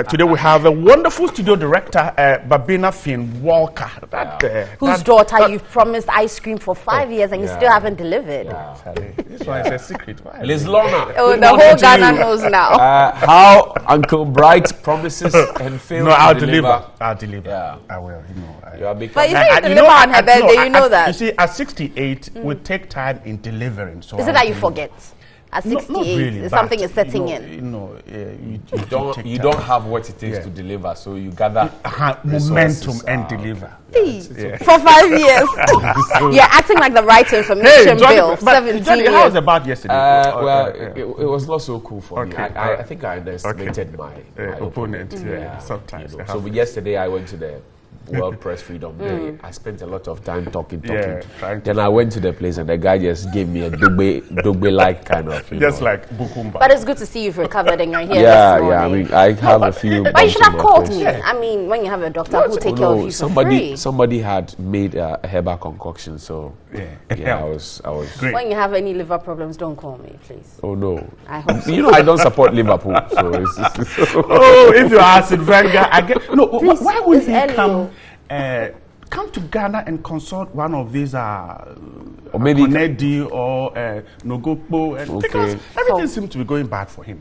Today we have a wonderful studio director, Babina Finn Walker. Whose daughter you've promised ice cream for 5 years and you still haven't delivered. This one is a secret. Liz Lorna. Oh, the whole Ghana knows now. How Uncle Bright promises and fails no, I'll to deliver. I'll deliver. Yeah. I will. You know, but you say you deliver on her birthday, you know that. You see, at 68, we take time in delivering. So is it that you forget? At 68, not really, something is setting in. You don't have what it takes to deliver, so you gather momentum and deliver. For 5 years. You're acting like the right information bill. 17 Johnny, years. how was about yesterday? It was not so cool for me. I think I underestimated my opponent. Sometimes. So yesterday I went to the World Press Freedom Day. I spent a lot of time talking. Then I went to the place and the guy just gave me a dogbe-like kind of, just like Bukumba. But it's good to see you've recovered and you're here. I mean, I have a few. But you should have called me. I mean, when you have a doctor who take care of you for free. Somebody had made a herbal concoction, so I was. Great. When you have any liver problems, don't call me, please. Oh no. I hope so. You know, I don't support Liverpool, so it's if you ask Wenger, I get no. Please, why would he come to Ghana and consult one of these or maybe Konedi or Nogokpo, because everything seemed to be going bad for him.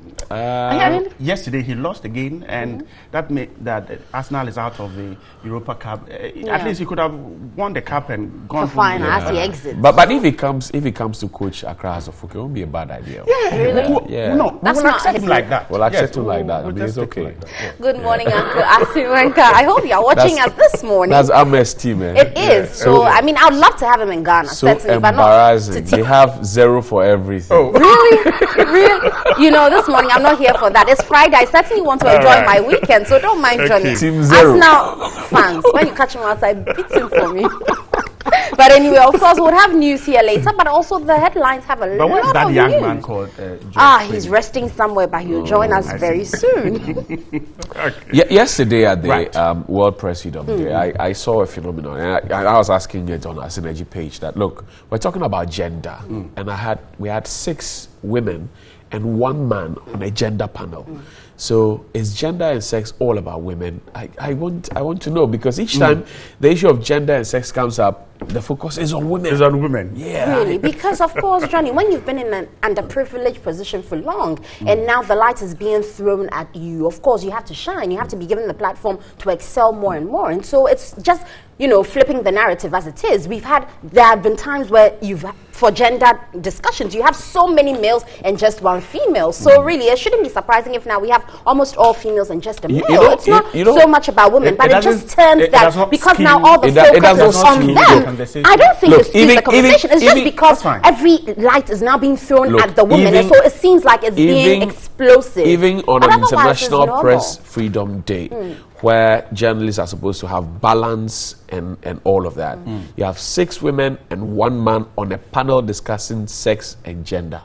Yesterday he lost again, and that made that Arsenal is out of the Europa Cup. At least he could have won the cup and gone for fine as he exits. But if he comes to coach Accra as a Fuke, it won't be a bad idea. Really? No, that's not accept him like that. We'll accept him like that. I mean, it's okay. Good morning, Uncle Asiwenka. I hope you're watching us this morning. That's Ahmed's team, man. It is. So I mean, I would love to have him in Ghana. So embarrassing. They have 0 for everything. Oh. Really? You know, this morning I'm not here for that. It's Friday. I certainly want to enjoy my weekend, so don't mind joining. Team 0. Arsenal fans, when you catch him outside, beat him for me. But anyway, of course, we'll have news here later, but also the headlines have a lot of news. But what's that young man called? He's resting somewhere, but he'll join us very soon. Yesterday at the World Press Freedom Day, I saw a phenomenon, and I was asking it on our Synergy page that, look, we're talking about gender, and we had 6 women and 1 man on a gender panel. So is gender and sex all about women? I want to know, because each time the issue of gender and sex comes up, the focus is on women. It's on women. Yeah. Really? Because of course, Johnny, when you've been in an underprivileged position for long, and now the light is being thrown at you, of course you have to shine. You have to be given the platform to excel more and more. And so it's just, you know, flipping the narrative as it is. There have been times where for gender discussions, you have so many males and just 1 female. So really, it shouldn't be surprising if now we have almost all females and just a male. It's not so much about women, but it just turns that because now all the focus is on them. I don't think it's the conversation. It's just because every light is now being thrown at the women, and so it seems like it's being explosive. Even on an International Press Freedom Day, where journalists are supposed to have balance and all of that, you have 6 women and 1 man on a panel discussing sex and gender.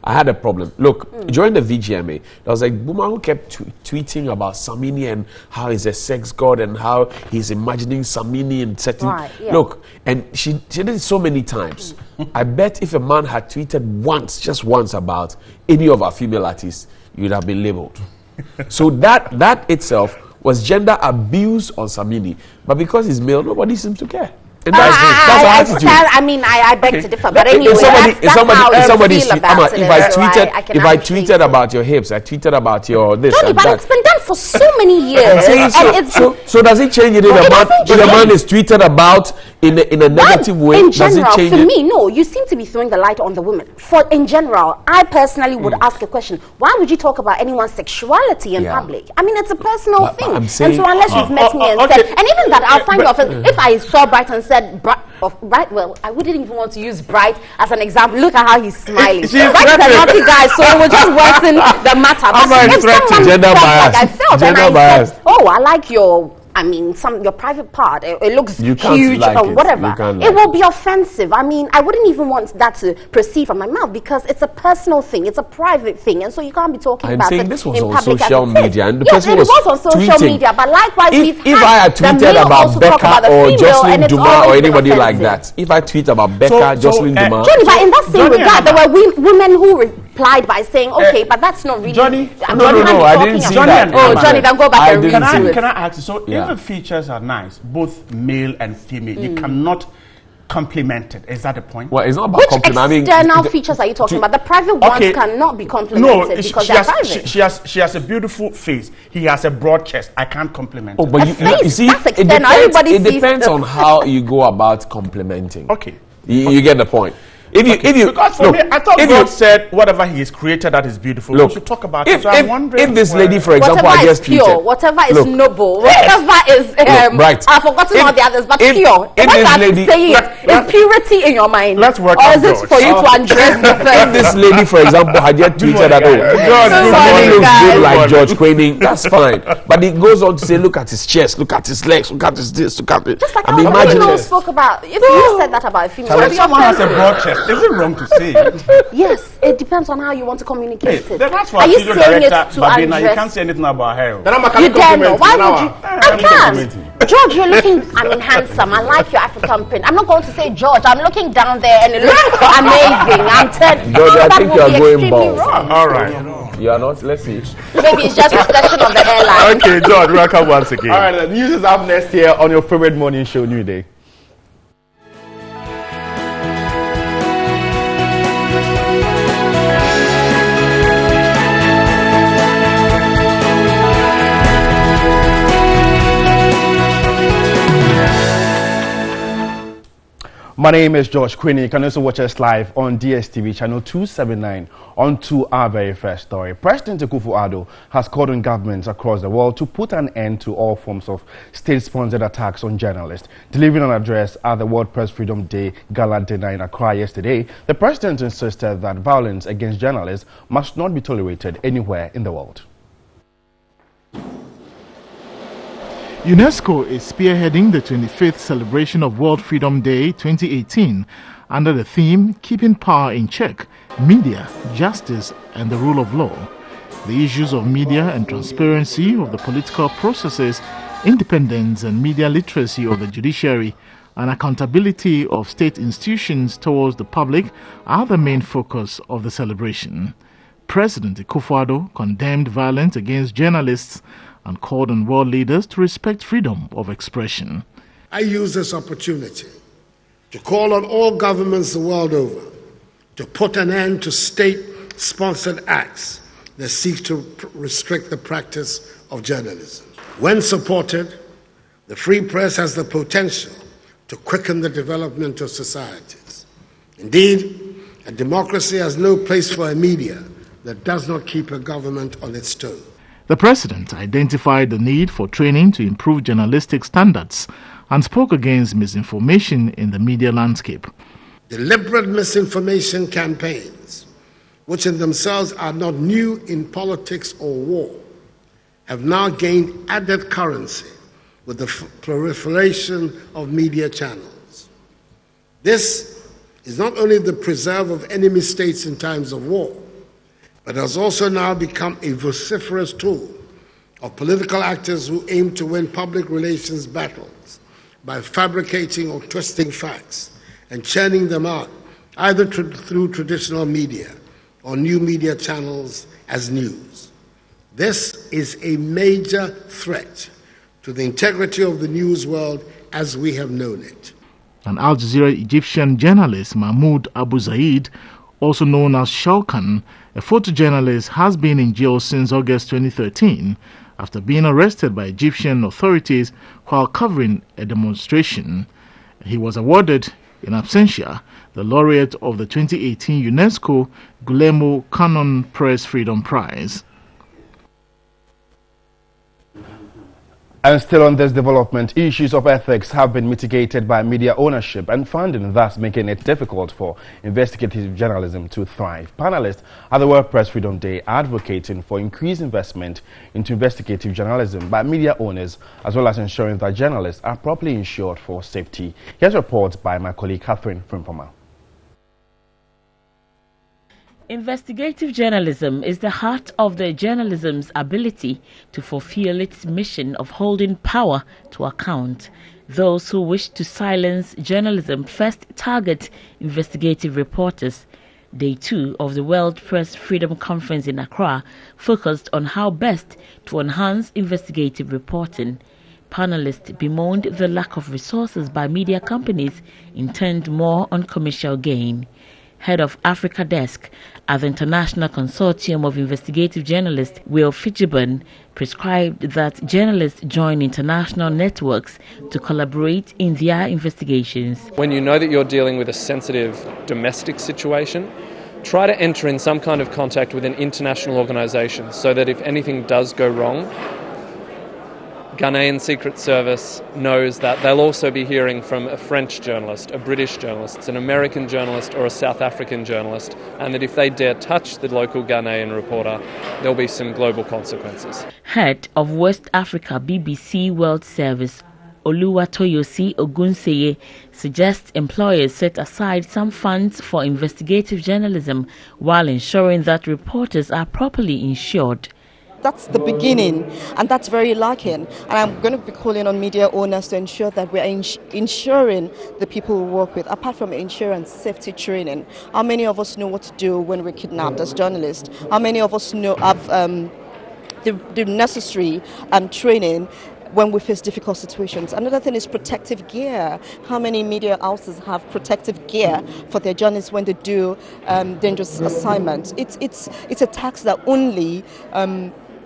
I had a problem. Look, during the VGMA, there was a woman who kept tweeting about Samini and how he's a sex god and how he's imagining Samini and setting. Look, and she did it so many times. I bet if a man had tweeted just once about any of our female artists, you would have been labeled. So that itself was gender abuse on Samini. But because he's male, nobody seems to care. And that's our attitude. I mean, I beg to differ, but anyway, if I tweeted about your hips, I tweeted about your this Johnny, and but that. it's been done for so many years. So does it change it if a man is tweeted about in a negative way? In general, does it change for me, no. You seem to be throwing the light on the women. In general, I personally would ask a question: why would you talk about anyone's sexuality in public? I mean, it's a personal thing. And so unless you've met me and said, and even that, I'll find off if I saw Bright and said Bright, well, I wouldn't even want to use Bright as an example. Look at how he's smiling. Bright is a naughty guy, so it would just worsen the matter. But if someone gender bias. Like I felt and I said, oh, I like your your private part, it looks huge or whatever, it will be offensive. I mean, I wouldn't even want that to proceed from my mouth because it's a personal thing, it's a private thing, and so you can't be talking about it this was in on public social media, and the person was on social media, but likewise, if I had tweeted about Becca or Jocelyn Duma or anybody like that, if I tweet about Becca, Jocelyn Duma, Johnny, but in that same regard, there were women who replied by saying, okay, but that's not really... Johnny, no, I didn't see that. Oh, Johnny, then go back and read it. Can I ask you, so if the features are nice, both male and female, you cannot compliment it. Is that the point? Well, it's not about Which complimenting. external features are you talking about? The private ones cannot be complimented because they're private. She has a beautiful face. He has a broad chest. I can't compliment it. But you see, it depends on how you go about complimenting. Okay. You get the point. Because for me, I thought God said whatever He has created that is beautiful. We should talk about it. So I'm wondering if this lady, for example, I just tweeted, whatever is noble, whatever is right. I've forgotten all the others, but pure. If this lady saying is purity in your mind, let's work. Or is it for you to undress the person? If this lady, for example, had just tweeted that, God looks good like George Quaining, that's fine. But it goes on to say, look at his chest, look at his legs, look at his this, look at it. Just like how spoke about. If you said that about a female, if someone has a broad chest, is it wrong to say? Yes, it depends on how you want to communicate it. That's why you saying it to Babina, you can't say anything about her. You dare not. Why would you? I can. George, you're looking, handsome. I like your African print. I'm not going to say, George, I'm looking down there and it looks amazing. I'm telling George, I think you are going bald. All right. You are not. Let's see. Maybe it's just a section of the hairline. Okay, George, welcome once again. All right, the news is up next here on your favorite morning show, New Day. My name is George Quaining. You can also watch us live on DSTV channel 279 on to our very first story. President Akufo-Addo has called on governments across the world to put an end to all forms of state-sponsored attacks on journalists. Delivering an address at the World Press Freedom Day Gala dinner in Accra yesterday, the president insisted that violence against journalists must not be tolerated anywhere in the world. UNESCO is spearheading the 25th celebration of World Freedom Day 2018 under the theme Keeping Power in Check, Media, Justice and the Rule of Law. The issues of media and transparency of the political processes, independence and media literacy of the judiciary, and accountability of state institutions towards the public are the main focus of the celebration. President Akufo-Addo condemned violence against journalists and called on world leaders to respect freedom of expression. I use this opportunity to call on all governments the world over to put an end to state-sponsored acts that seek to restrict the practice of journalism. When supported, the free press has the potential to quicken the development of societies. Indeed, a democracy has no place for a media that does not keep a government on its toes. The president identified the need for training to improve journalistic standards and spoke against misinformation in the media landscape. Deliberate misinformation campaigns, which in themselves are not new in politics or war, have now gained added currency with the proliferation of media channels. This is not only the preserve of enemy states in times of war, but has also now become a vociferous tool of political actors who aim to win public relations battles by fabricating or twisting facts and churning them out either through traditional media or new media channels as news. This is a major threat to the integrity of the news world as we have known it. An Al Jazeera Egyptian journalist, Mahmoud Abu Zaid, also known as Shaukan, a photojournalist, has been in jail since August 2013 after being arrested by Egyptian authorities while covering a demonstration. He was awarded, in absentia, the laureate of the 2018 UNESCO Guillermo Cannon Press Freedom Prize. And still on this development, issues of ethics have been mitigated by media ownership and funding, thus making it difficult for investigative journalism to thrive. Panelists at the World Press Freedom Day are advocating for increased investment into investigative journalism by media owners, as well as ensuring that journalists are properly insured for safety. Here's reports by my colleague Catherine Frimpoma. Investigative journalism is the heart of the journalism's ability to fulfill its mission of holding power to account. Those who wish to silence journalism first target investigative reporters. Day 2 of the World Press Freedom Conference in Accra focused on how best to enhance investigative reporting. Panelists bemoaned the lack of resources by media companies intent more on commercial gain. Head of Africa Desk at the International Consortium of Investigative Journalists, Will Fitzgibbon, prescribed that journalists join international networks to collaborate in their investigations. When you know that you're dealing with a sensitive domestic situation, try to enter in some kind of contact with an international organisation so that if anything does go wrong, Ghanaian Secret Service knows that they'll also be hearing from a French journalist, a British journalist, an American journalist or a South African journalist, and that if they dare touch the local Ghanaian reporter, there'll be some global consequences. Head of West Africa BBC World Service, Oluwatoyosi Ogunseye, suggests employers set aside some funds for investigative journalism while ensuring that reporters are properly insured. That's the beginning, and that's very lacking. And I'm going to be calling on media owners to ensure that we're ensuring the people we work with, apart from insurance, safety training. How many of us know what to do when we're kidnapped as journalists? How many of us know have the necessary training when we face difficult situations? Another thing is protective gear. How many media houses have protective gear for their journalists when they do dangerous assignments? It's a tax that only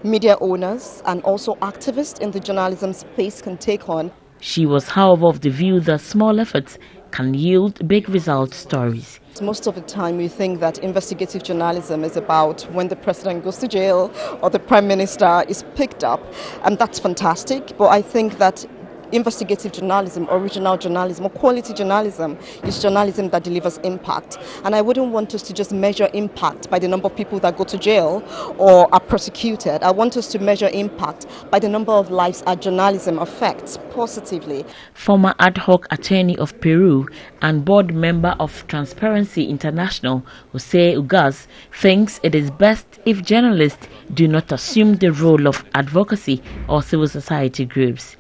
media owners and also activists in the journalism space can take on. She was, however, of the view that small efforts can yield big result stories. Most of the time we think that investigative journalism is about when the president goes to jail or the prime minister is picked up, and that's fantastic, but I think that investigative journalism, original journalism, or quality journalism is journalism that delivers impact. And I wouldn't want us to just measure impact by the number of people that go to jail or are prosecuted. I want us to measure impact by the number of lives our journalism affects positively. Former ad hoc attorney of Peru and board member of Transparency International, Jose Ugaz, thinks it is best if journalists do not assume the role of advocacy or civil society groups.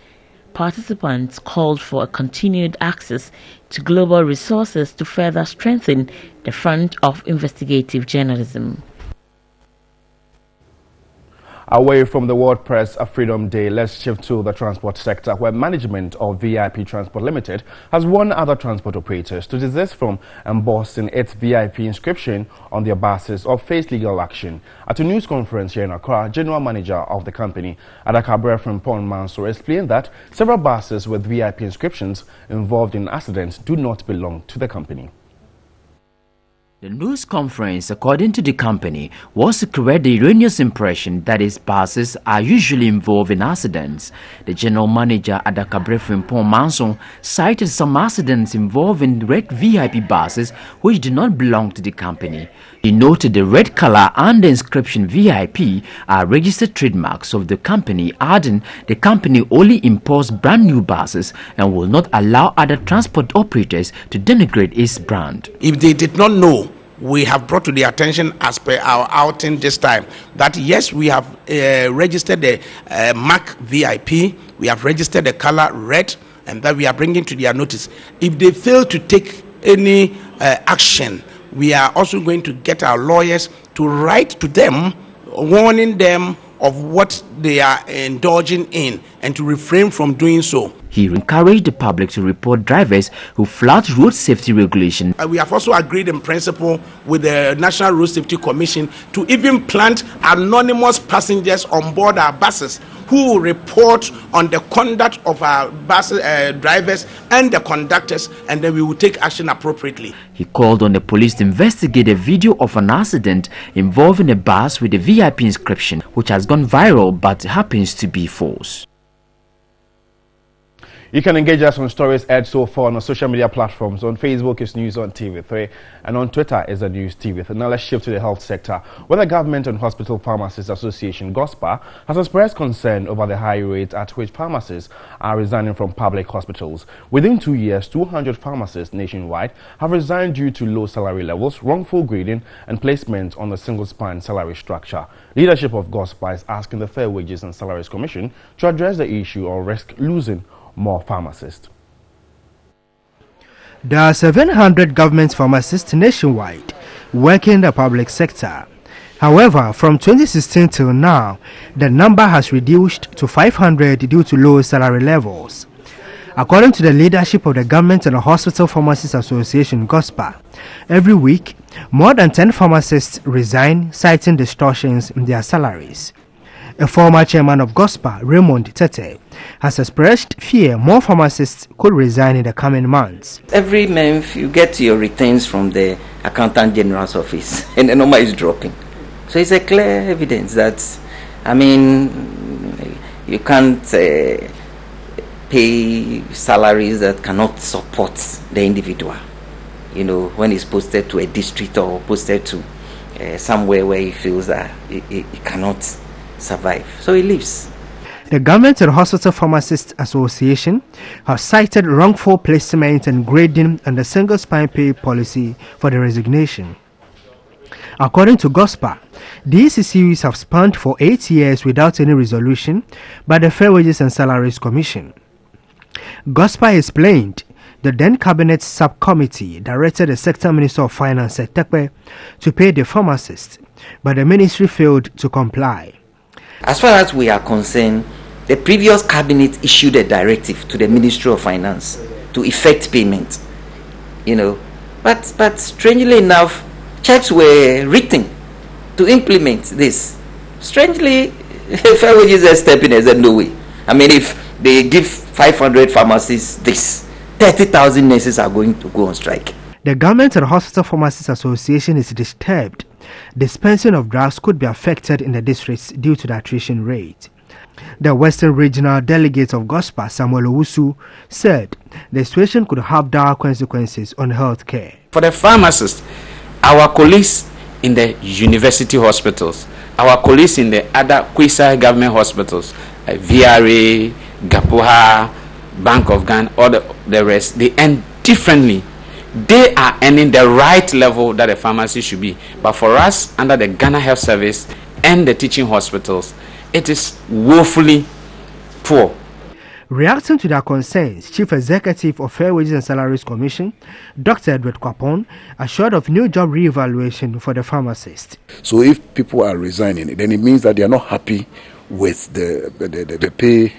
Participants called for a continued access to global resources to further strengthen the front of investigative journalism. Away from the World Press Freedom Day, let's shift to the transport sector, where management of VIP Transport Limited has warned other transport operators to desist from embossing its VIP inscription on their buses or face legal action. At a news conference here in Accra, General Manager of the company, Adakabre Frimpong Mansour, explained that several buses with VIP inscriptions involved in accidents do not belong to the company. The news conference, according to the company, was to correct the erroneous impression that its buses are usually involved in accidents. The general manager, Adakabre Frimpong Mansour, cited some accidents involving red VIP buses which do not belong to the company. He noted the red color and the inscription VIP are registered trademarks of the company, adding the company only imports brand new buses and will not allow other transport operators to denigrate its brand. If they did not know, we have brought to the attention as per our outing this time that yes, we have registered the mark VIP, we have registered the color red, and that we are bringing to their notice. If they fail to take any action, we are also going to get our lawyers to write to them, warning them of what they are indulging in and to refrain from doing so. He encouraged the public to report drivers who flout road safety regulations. We have also agreed in principle with the National Road Safety Commission to even plant anonymous passengers on board our buses who will report on the conduct of our bus drivers and the conductors, and then we will take action appropriately. He called on the police to investigate a video of an accident involving a bus with a VIP inscription, which has gone viral but happens to be false. You can engage us on stories aired so far on our social media platforms. On Facebook, it's News on TV3, and on Twitter is the News TV3. Now let's shift to the health sector, where the Government and Hospital Pharmacists Association, GOSPA, has expressed concern over the high rate at which pharmacists are resigning from public hospitals. Within 2 years, 200 pharmacists nationwide have resigned due to low salary levels, wrongful grading, and placement on the single-span salary structure. Leadership of GOSPA is asking the Fair Wages and Salaries Commission to address the issue or risk losing more pharmacists. There are 700 government pharmacists nationwide. working in the public sector. However, from 2016 till now, the number has reduced to 500 due to low salary levels. According to the leadership of the Government and the Hospital Pharmacists Association, GOSPA, every week, more than 10 pharmacists resign, citing distortions in their salaries. A former chairman of GOSPA, Raymond Tete, has expressed fear more pharmacists could resign in the coming months. Every month, you get your returns from the Accountant General's office, and the number is dropping. So it's a clear evidence that, you can't pay salaries that cannot support the individual. When it's posted to a district or posted to somewhere where he feels that he cannot survive. So he leaves. The Government and Hospital Pharmacists Association has cited wrongful placement and grading and the single spine pay policy for the resignation. According to GOSPA, these issues have spanned for 8 years without any resolution by the Fair Wages and Salaries Commission. GOSPA explained the then Cabinet Subcommittee directed the Sector Minister of Finance Tekpe to pay the pharmacists, but the ministry failed to comply. As far as we are concerned, the previous cabinet issued a directive to the Ministry of Finance to effect payment. But strangely enough, checks were written to implement this. Strangely, Fair Wages are stepping in and said, no way. If they give 500 pharmacists this, 30,000 nurses are going to go on strike. The Government and Hospital Pharmacists Association is disturbed. Dispensing of drugs could be affected in the districts due to the attrition rate. The Western Regional Delegate of GOSPA, Samuel Owusu, said the situation could have dire consequences on health care. For the pharmacists, our colleagues in the university hospitals, our colleagues in the other quasi government hospitals, like VRA, Gapuha, Bank of Ghana, all the rest, they earn differently. They are earning the right level that a pharmacy should be. But for us, under the Ghana Health Service and the teaching hospitals, it is woefully poor. Reacting to their concerns, Chief Executive of Fair Wages and Salaries Commission, Dr. Edward Kwapon, assured of new job re-evaluation for the pharmacists. So if people are resigning, then it means that they are not happy with the pay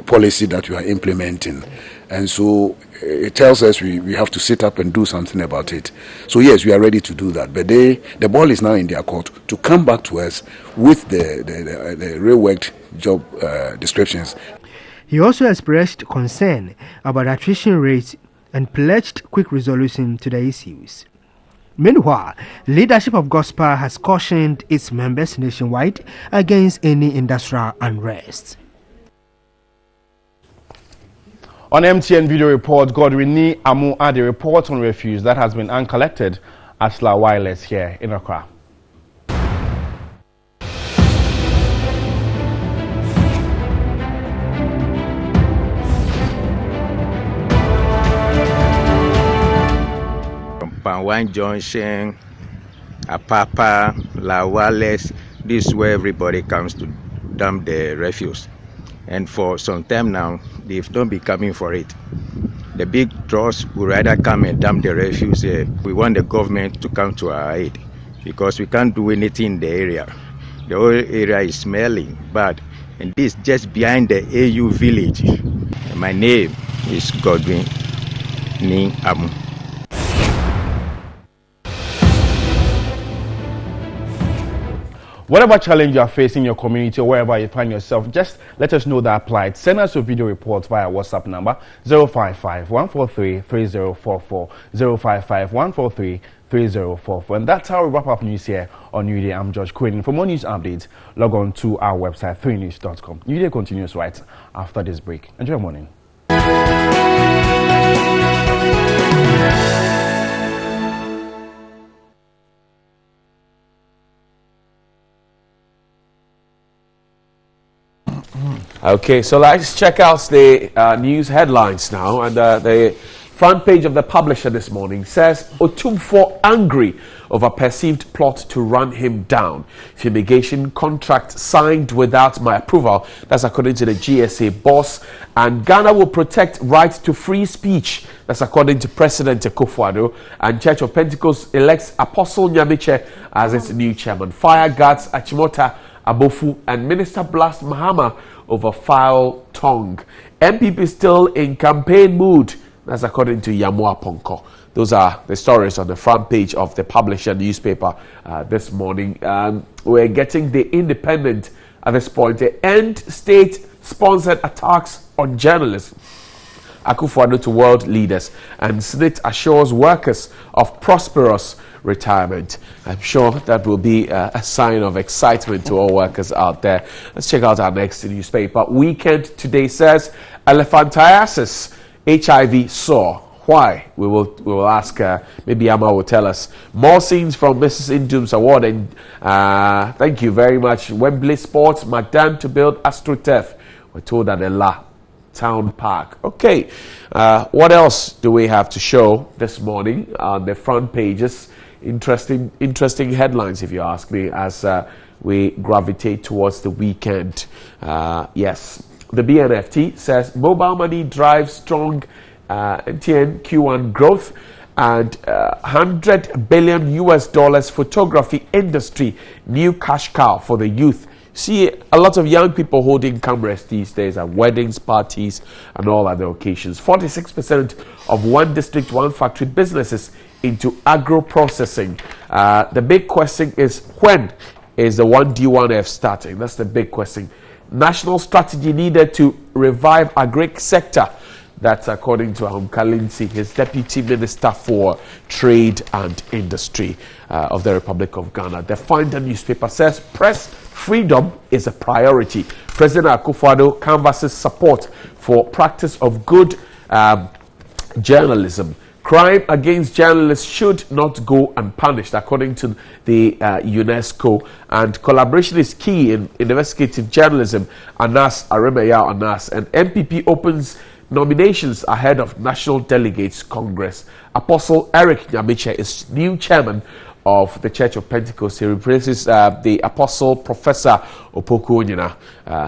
policy that we are implementing. And so it tells us we have to sit up and do something about it. So yes, we are ready to do that. But the ball is now in their court to come back to us with the reworked job descriptions. He also expressed concern about attrition rates and pledged quick resolution to the issues. Meanwhile, leadership of GOSPA has cautioned its members nationwide against any industrial unrest. On MTN Video Report, Godwin Amu had a report on refuse that has been uncollected at Slough Wireless here in Accra. Panwan Junction, Apapa, La Wireless, this is where everybody comes to dump the refuse. And for some time now, they've not been coming for it. The big trucks would rather come and dump the refuse here. We want the government to come to our aid because we can't do anything in the area. The whole area is smelling bad. And this just behind the AU village. And my name is Godwin Amu. Whatever challenge you are facing in your community or wherever you find yourself, just let us know that applied. Send us your video reports via WhatsApp number 055-143-3044, 055-143-3044. And that's how we wrap up news here on New Day. I'm George Quinn. For more news updates, log on to our website, 3news.com. New Day continues right after this break. Enjoy your morning. Okay, so let's check out the news headlines now. And the Front page of the Publisher this morning says Otumfuo angry over perceived plot to run him down. Fumigation contract signed without my approval. That's according to the GSA boss. And Ghana will protect right to free speech. That's according to President Akufo-Addo. And Church of Pentecost elects Apostle Nyamiche as its new chairman. Fire guards Achimota Abofu and Minister Blast Mahama over foul tongue. MPP still in campaign mood. That's according to Yamua Ponko. Those are the stories on the front page of the Publisher newspaper this morning. We're getting the Independent at this point. The end state-sponsored attacks on journalists. Akufo-Addo to world leaders, and SNIT assures workers of prosperous retirement. I'm sure that will be a sign of excitement to all workers out there. Let's check out our next newspaper. Weekend today says elephantiasis, HIV soar. Why? We will ask. Maybe Amma will tell us. More scenes from Mrs. Indum's award. And thank you very much. Wembley Sports, McDan to build AstroTurf. We're told at the La Town Park. Okay. What else do we have to show this morning on the front pages? Interesting headlines, if you ask me, as we gravitate towards the weekend. Yes. The BNFT says mobile money drives strong MTN Q1 growth, and $100 billion US photography industry new cash cow for the youth. See a lot of young people holding cameras these days at weddings, parties, and all other occasions. 46% of one district, one factory businesses into agro processing. The big question is, when is the 1D1F starting? That's the big question. National strategy needed to revive agric sector. That's according to Ahom Kalinsi, his Deputy Minister for Trade and Industry of the Republic of Ghana. The Finder newspaper says press freedom is a priority. President Akufo-Addo canvasses support for practice of good journalism. Crime against journalists should not go unpunished, according to the UNESCO. And collaboration is key in investigative journalism. Anas Aremeya Anas. And MPP opens nominations ahead of National Delegates Congress. Apostle Eric Nyamiche is new chairman of the Church of Pentecost. He replaces the Apostle Professor Opoku Onyina,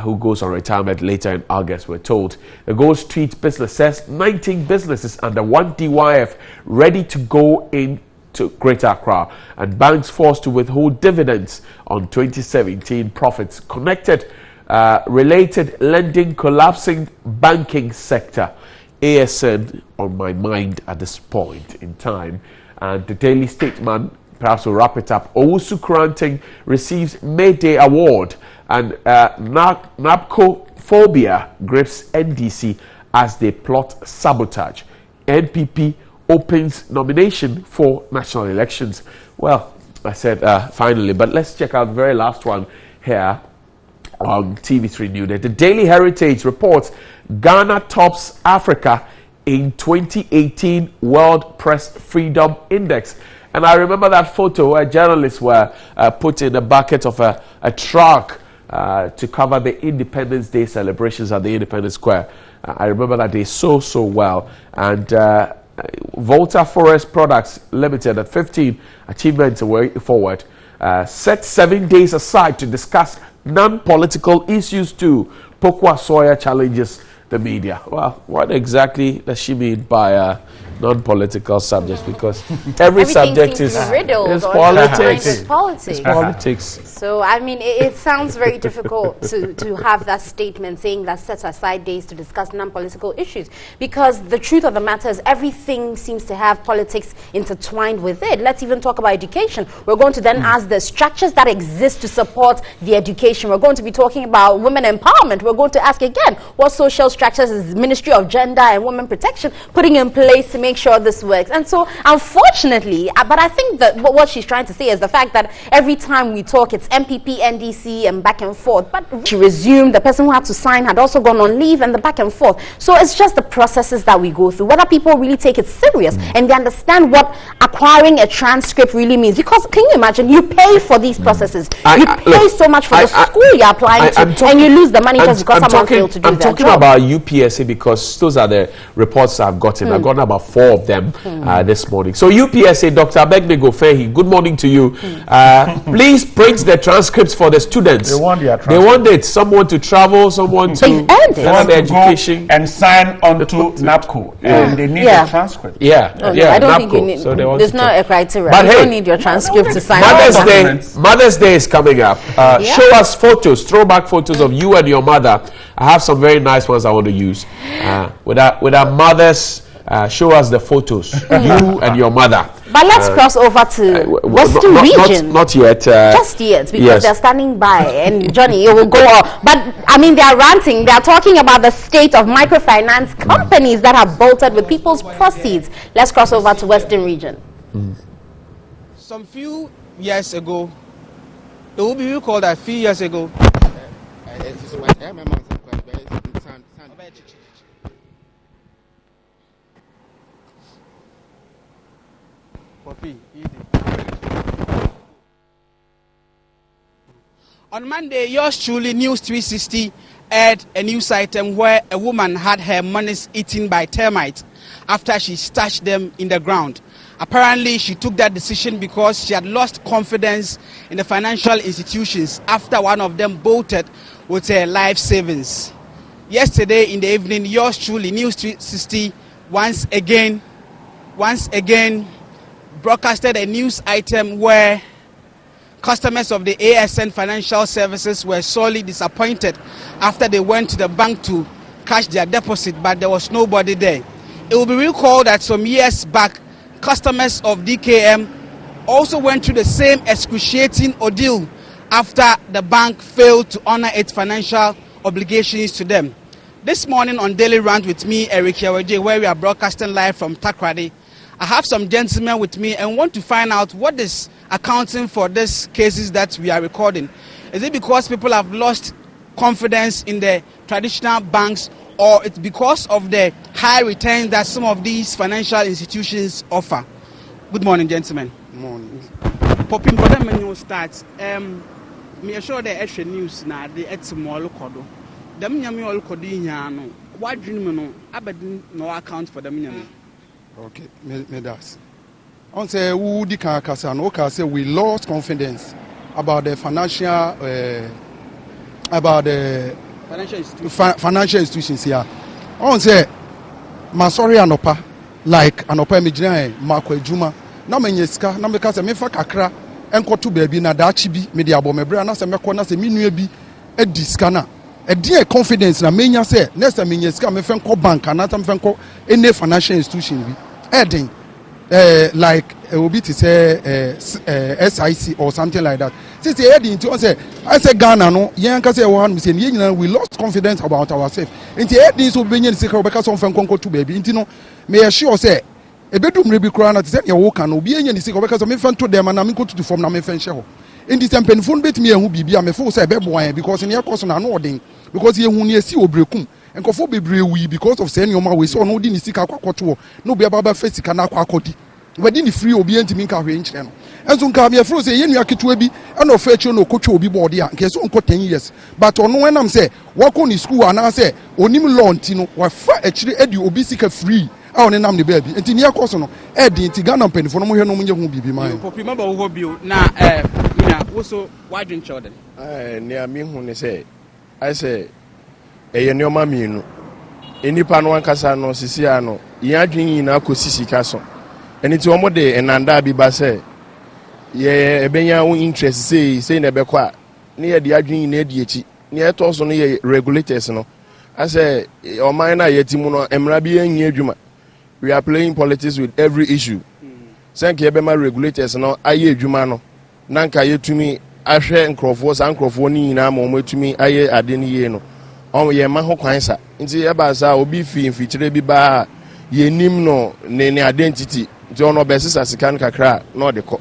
who goes on retirement later in August, we're told. The Gold Street business says 19 businesses under 1DYF ready to go into Greater Accra, and banks forced to withhold dividends on 2017 profits. Connected related lending collapsing banking sector. ASN on my mind at this point in time. And the Daily Statesman, perhaps we'll wrap it up. Owusu Kuranting receives Mayday Award, and narcophobia grips NDC as they plot sabotage. NPP opens nomination for national elections. Well, I said finally, but let's check out the very last one here on TV3NEWDAY. The Daily Heritage reports Ghana tops Africa in 2018 World Press Freedom Index. And I remember that photo where journalists were put in a bucket of a truck to cover the Independence Day celebrations at the Independence Square. I remember that day so well. And Volta Forest Products Limited at 15 achievements away forward set 7 days aside to discuss non-political issues too. Pokwa Soya challenges the media. Well, what exactly does she mean by non-political subjects? Because every subject is politics. It's politics. So, I mean, it sounds very difficult to have that statement saying that set aside days to discuss non-political issues, because the truth of the matter is everything seems to have politics intertwined with it. Let's even talk about education. We're going to then ask the structures that exist to support the education. We're going to be talking about women empowerment. We're going to ask again, what social structures is the Ministry of Gender and Women Protection putting in place to make sure this works? And so, unfortunately, but I think that what she's trying to say is the fact that every time we talk, it's MPP, NDC, and back and forth. But she resumed, the person who had to sign had also gone on leave, and the back and forth. So it's just the processes that we go through, whether people really take it serious and they understand what acquiring a transcript really means. Because can you imagine, you pay for these processes. You pay so much for the school you're applying to, and you lose the money just because someone failed to do that. I'm talking about UPSA because those are the reports I've gotten. I've gotten about 4 of them this morning. So UPSA, Dr. Abegnego Fehi, good morning to you. Please print the transcripts for the students. They want their They want it. Someone to travel, someone to want their education and sign on to NAPCO, and they need a transcript. I don't think you need. So there's not a criteria. But you hey, don't need your transcript to sign. Mother's Day is coming up. Show us photos, throwback photos of you and your mother. I have some very nice ones I want to use. With our mothers, show us the photos, you and your mother. But let's cross over to Western region. Not yet. Just yet, because they're standing by, and Johnny, it will go on. But I mean, they are ranting. They are talking about the state of microfinance companies that have bolted with people's proceeds. Let's cross over to Western region. Some few years ago, it will be recalled that a few years ago. On Monday, yours truly, News 360 aired a news item where a woman had her monies eaten by termites after she stashed them in the ground. Apparently, she took that decision because she had lost confidence in the financial institutions after one of them bolted with her life savings. Yesterday in the evening, yours truly, News 360, once again broadcasted a news item where customers of the ASN Financial Services were sorely disappointed after they went to the bank to cash their deposit, but there was nobody there. It will be recalled that some years back, customers of DKM also went through the same excruciating ordeal after the bank failed to honor its financial obligations to them. This morning on Daily Rant with me, Eric Yawaje, where we are broadcasting live from Takrady, I have some gentlemen with me and want to find out what is accounting for these cases that we are recording. Is it because people have lost confidence in the traditional banks, or it's because of the high returns that some of these financial institutions offer? Good morning, gentlemen. Good morning. Popping for them when you start, me sure the extra news now, the etimolo kodo. The minyami all kodi nyano. What dream no? Abedin no account for the minyami. Okay, me das. On say who di kan kasa no ka say we lost confidence about the financial financial institutions here. On say ma sorry anopa like anopa me gina makwa adwuma na menye sika na me ka say me fa kakra enkoto baabi na da achi bi me di abo me bra na say mekọ na say minua bi edi sika na edi confidence na menya say next time menye sika me fa enko bank na tam fa enko any financial institution bi edin like obi to say SIC or something like that. Since the heading to say I say Ghana no yen ka say one say we lost confidence about ourselves. Inti heading so be yen secret because some fankonko to baby. Inti no me sure say e bedum rebi kura na say your work no be yen secret because me fan to them and me go to the form na me fan share. Inti some penfon bet me hu bibia me fo say be boan because in your course na no odin because ye hu ne si obrekum. And kofo bebre we because of saying your ma we so no di ni sika kwakoto no be aba face sika na kwakodi we di ni free obi ntimi nka hwe nkyere no enso nka me afro say yenu aketo abi and of facho no kotwa obi board ya nke so nko 10 years but ono wenam say wako ni school ana say onim law nti no wa fa akire edi obi sika free a one nam ne baabi nti ni akoso no edi nti Ghana mpanifo no mo hwe no mo nye hu bibi man popi maba wo bio na mina wo so wadwen children ne ami hu ne say I say eye nneoma mienu enipa no ankasa no sisi ano yadwen nyina akosisika so eni ti omo de enanda bi ba say ye ebenya wo interest say na ebekọ a ne ye de adwen nyina edi echi ne eto so no ye regulators no I say oman na yetimu no emra bi enyi adwuma. We are playing politics with every issue. Thank you ebema regulators no aye adwuma no nanka yetumi ahwe nkrofo san nkrofo ni nyina ma omo etumi aye ade ni ye no ye ma ho kwan sa nti e ba sa obi fi mfikyire bi ba ye nim no ne identity nti ono be sisa sika kakra no de ko.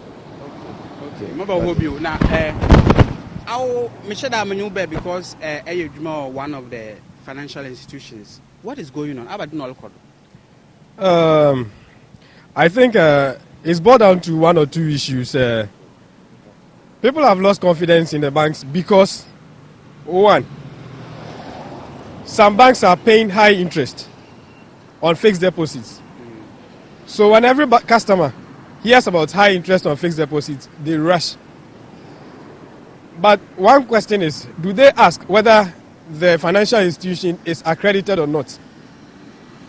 Okay maba ho bi na aw me sheda manyu be because adwuma one of the financial institutions. What is going on? I think it's boiled down to one or two issues. People have lost confidence in the banks because, one, some banks are paying high interest on fixed deposits. So when every customer hears about high interest on fixed deposits, they rush. But one question is, do they ask whether the financial institution is accredited or not?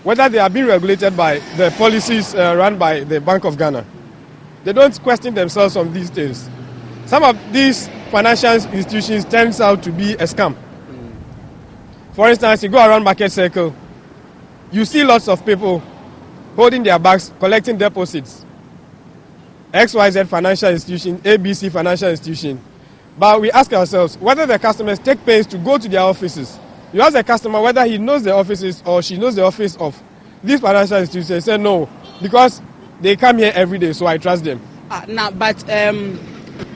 Whether they are being regulated by the policies run by the Bank of Ghana? They don't question themselves on these things. Some of these financial institutions turns out to be a scam. For instance, you go around Market Circle, you see lots of people holding their bags, collecting deposits. XYZ financial institution, ABC financial institution. But we ask ourselves whether the customers take pains to go to their offices. You ask the customer whether he knows the offices or she knows the office of these financial institutions. They say no, because they come here every day, so I trust them. Now, but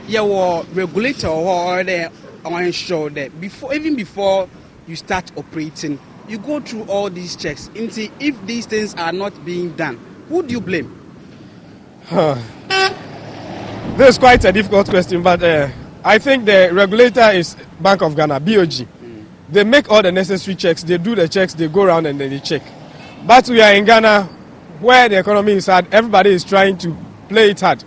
your regulator or the ensure that even before you start operating, you go through all these checks. And see if these things are not being done, who do you blame? This is quite a difficult question, but I think the regulator is Bank of Ghana, BOG. They make all the necessary checks, they do the checks, they go around and then they check. But we are in Ghana where the economy is hard, everybody is trying to play it hard.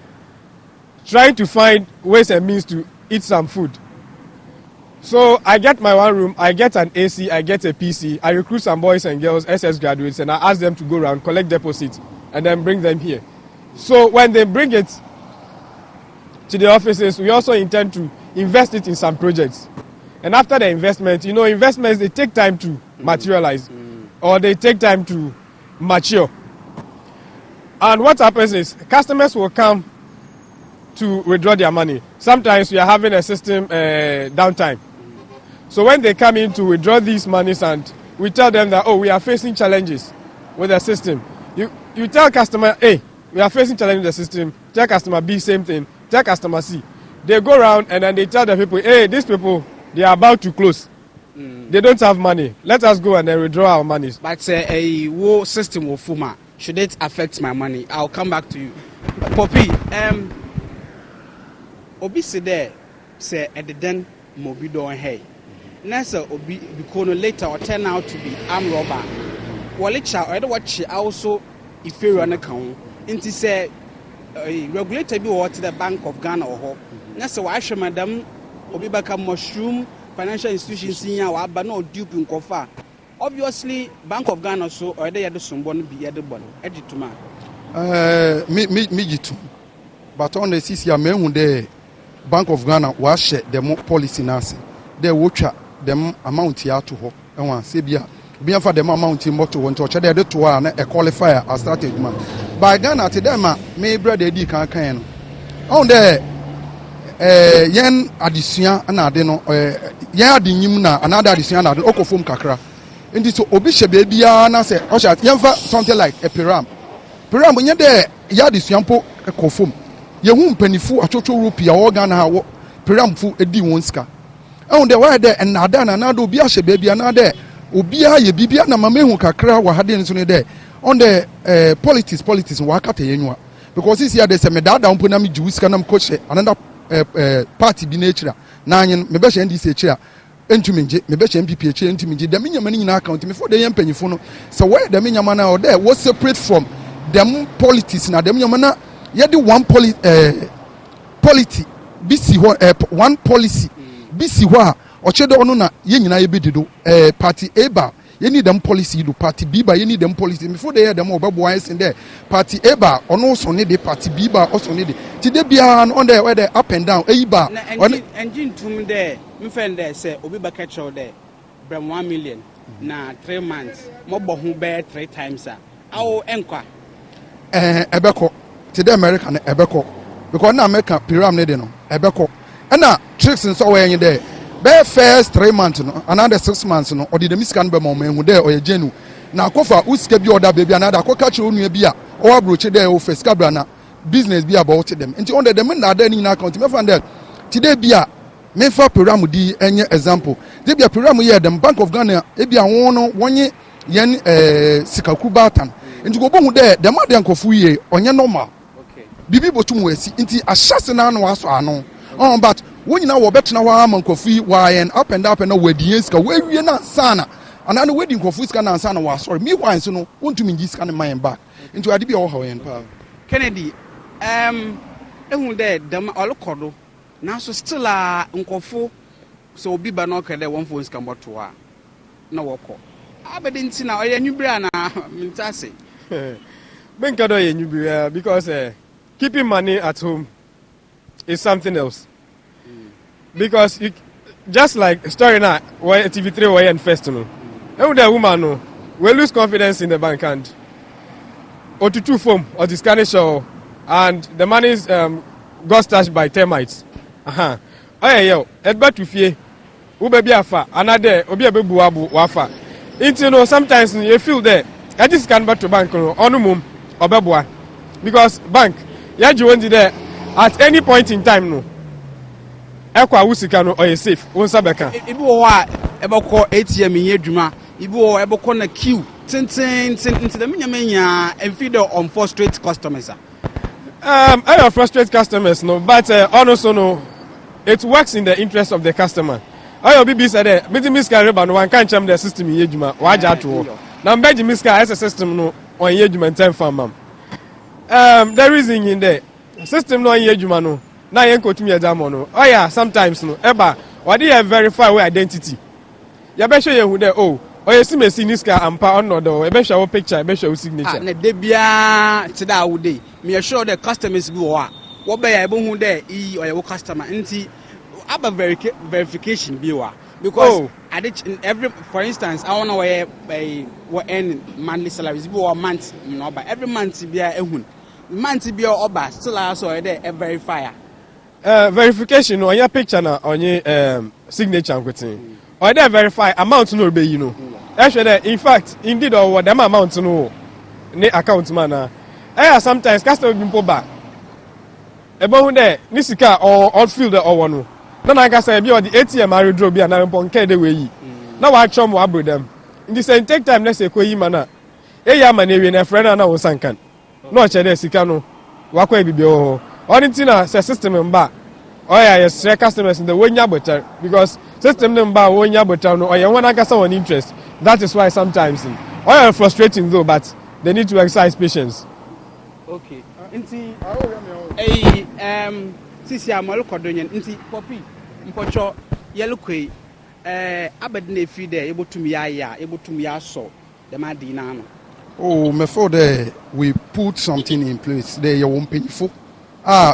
Trying to find ways and means to eat some food. So I get my one room, I get an AC, I get a PC, I recruit some boys and girls, SS graduates, and I ask them to go around, collect deposits, and then bring them here. So when they bring it to the offices, we also intend to invest it in some projects. And after the investment, investments, they take time to materialize, or they take time to mature. And what happens is, customers will come to withdraw their money. Sometimes we are having a system downtime. So when they come in to withdraw these monies and we tell them that, we are facing challenges with the system. You tell customer A, we are facing challenges with the system. Tell customer B, same thing. Tell customer C. They go around and then they tell the people, hey, these people, they are about to close. They don't have money. Let us go and then withdraw our money. But a war system of FUMA, should it affect my money? I'll come back to you. Poppy, Obi said there, say at the den Mobido and hey. Nasa Obi Bikono later or turn out to be armed robber. Walicha, I don't watch also if you're on account. Into say regulator be what the Bank of Ghana or Hope. Nasa Washa Madam Obi Baka mushroom financial institutions in our but no dupe in Kofa. Obviously, Bank of Ghana so or they had someone be at the bottom. Edituma. Me too. But on the CC, men there. Bank of Ghana was share the policy nasi. They watch them amount here to hope. And one say be for them amount in motor one to they do to a qualifier as started man. By Ghana to them, may brother D can. On there, yen addition and adeno, ya di nimna another addition and okofum kakra. And this obisha baby and say, Osha, yanfa something like a piram. Piram when you're there, ya di siampo a kofum. Ye penifu a chocho rupia organa ha peramfu edi wonska. On the way there and nadana nado biashe baby another ubia ye bibia na mamehu kakra wa hade nso there. On the politics wakate yenwa. Because this year there's a medada umpuna mi juiska nam koche another party bi nature na anyen mebeshe NDC chair entuminje mebeshe MPP chair entuminje da minya mani na account me for the yempanyifo no so where the minya mana or there was separate from them politics na them nyamana yedi one policy bisi one policy bisi ho ochedo ono na ye nyina ye bedido party A ba you need them policy do party B ba you need them policy before they hear them obabo is in there party A ba ono also need the party B ba also need today bia on there where they up and down A ba engine tum there me friend there say obi ba catch there bram 1 million na 3 months mo bo ho be 3 times awo enkwa ebeko today America na ebeko because na America pyramid no ebeko na tricks nso we there be first 3 months no another 6 months no or the miscan be mo mehu there or ye genu na akofa usika bi order baby another akoka che onua bi a o abroche there o first cabra na business bi about them nti on them na there ni na account me find there today bi a me fa program di enye example dey bi program here them Bank of Ghana e bi a won no wonye yen sikaku batan nti go bohu there dem ade ankofu ye onye normal bibi botum wasi nti ahyase na no aso ano but when you know what better now I'm coffee why and up and na we die ska we wie na sana And I know wedding confused can answer no was sorry. Me why so no want to me this kind of mind back. Into I be all how Kennedy, ehun there dem olokodo. Now so still nkofo so obi ba no kede one phone scam to a na woko. Abedi nti na oye nwubira na mintase. Benkado ye nwubira because keeping money at home is something else. Because just like story now where TV3 were in festival. Every day woman no we lose confidence in the bank and or to two form or the scanning show and the money is got stashed by termites. Oh yeah yo, edba to fear. Ube be afa another obi abebu abu wafa. Into no sometimes you feel there. I just scan back to bank no onumum obebua because bank ya jiwendi there at any point in time no. Ekwa wusika no oye safe. Wonsa beka. Ibi wo a ebekọ ATM yin adwuma. Ibi wo ebekọ na queue. Tintin into the minyamenya and feed on frustrated customers. I don't frustrate customers no, but also no, it works in the interest of the customer. I will be said there. Meeting Miss Carriban one can't change the system in Yejuma. Why to? Now Beji Miss Car as a system no on Yejuma 10 farm mam. The reason in there system no Yejuma no. Now you go to me a no. Oh yeah, sometimes no. Eba, why do you verify your identity? You better show you who there. Oh, you see me see this car and pound no do. You better show picture. You better show signature. Ne debia today I would day. Me assure the customers be what be able who there or your customer. Nti aba verification be wa because I did in every for instance I want to what earn monthly salaries be or month no but every month be a ehun month be oba still also there a verifier. Verification on your picture na on your signature and or they verify amount no be you know. Actually, in fact, indeed or what them amount no ne account man sometimes customer be pull back. About there nisika or outfield or one. No na ka say be the ATM are draw be na ponke the way yi. Na wa chom wa bro them. In the same take time let's say ko yi mana. Ya man e we na friend na wo sankan. No che there sika no wa kwa bibi o. Only na say system mba. Oh yeah, yes, customers in the wenya better because system number wenya better no. Oh yeah, one aka someone interest. That is why sometimes oh frustrating though, but they need to exercise patience. Okay. Nti sisi amalu kodonyen nti popi mpocho yelukwe abedi na efi there able to me able to me so the man di na no. Oh, before there we put something in place there you won't pay for.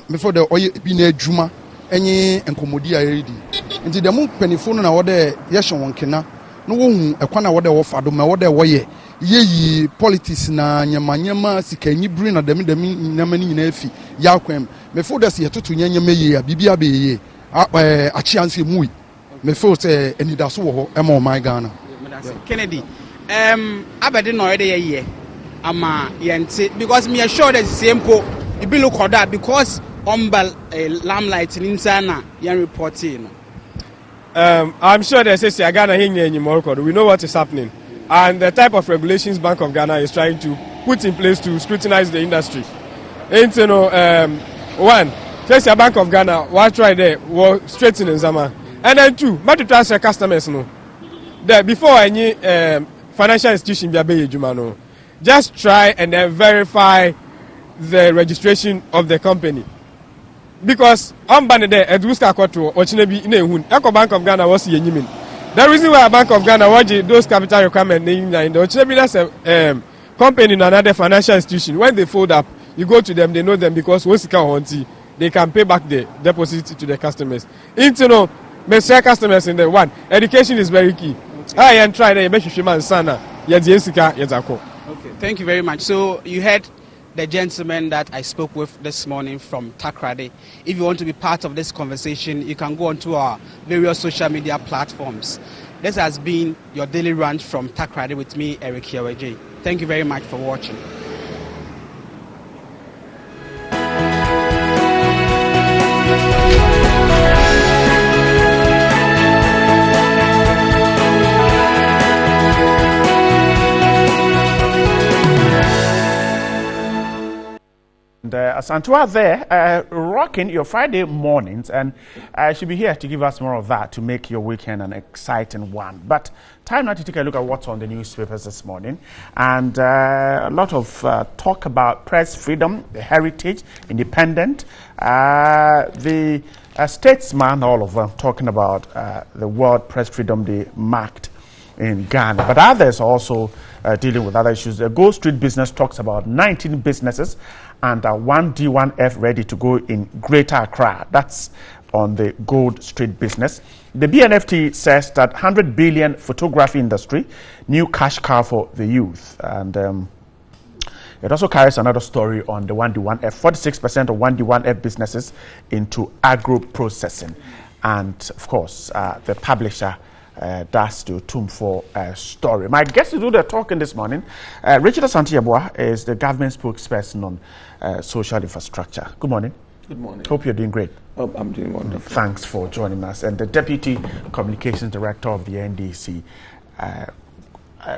Before the oye bi na adwuma enye enkomodi ayedi. Nti dem penifo no na wo there yehwe wonkena no wo hu ekwana wo there wo fado ma wo there wo ye yeyi politics na nyamanyama sikanyi bri na dem nyamani nyina afi yakwem me feel that yetoto nyanyama ye a bibia be ye achianse mui me feel say enidaso wo ho ema o my Ghana. Kennedy abede no already ye ama yente because me sure that same po e be look that because umbal lamplight in insana yan reporting. I'm sure they say Ghana anymore. We know what is happening. And the type of regulations Bank of Ghana is trying to put in place to scrutinize the industry. And you know, one, just a Bank of Ghana, what try there was straightening Zama. And then two, to transfer customers no. That before any financial institution be a Jumano, just try and then verify the registration of the company. Because I'm banned there at Wuska Koto or Chinebi in a Hun, Eco Bank of Ghana was Yemen. The reason why Bank of Ghana watch those capital requirements in the Chinebi that's a company in another financial institution. When they fold up, you go to them, they know them because Wosika Honti, they can pay back the deposit to the customers. Into no, Messiah customers in the one. Education is very key. I am trying to make sure man sana. Okay, thank you very much. So you heard the gentleman that I spoke with this morning from Takrade. If you want to be part of this conversation, you can go onto our various social media platforms. This has been your daily rant from Takrade with me, Eric Hiaweje. Thank you very much for watching. Santua there, rocking your Friday mornings, and she'll be here to give us more of that to make your weekend an exciting one. But time now to take a look at what's on the newspapers this morning, and a lot of talk about press freedom, the heritage, independent, the Statesman, all of them talking about the World Press Freedom Day marked in Ghana, but others also dealing with other issues. The Gold Street Business talks about 19 businesses and 1 D1F ready to go in Greater Accra. That's on the Gold Street Business. The BNFT says that 100 billion photography industry, new cash cow for the youth. And it also carries another story on the 1D1F. 46% of 1D1F businesses into agro-processing. And, of course, the publisher that's the Tumfo story. My guest to do the talking this morning, Richard Asante-Yeboah, is the government spokesperson on social infrastructure. Good morning. Good morning. Hope you're doing great. Oh, I'm doing wonderful. Thanks for joining us. And the Deputy Communications Director of the NDC,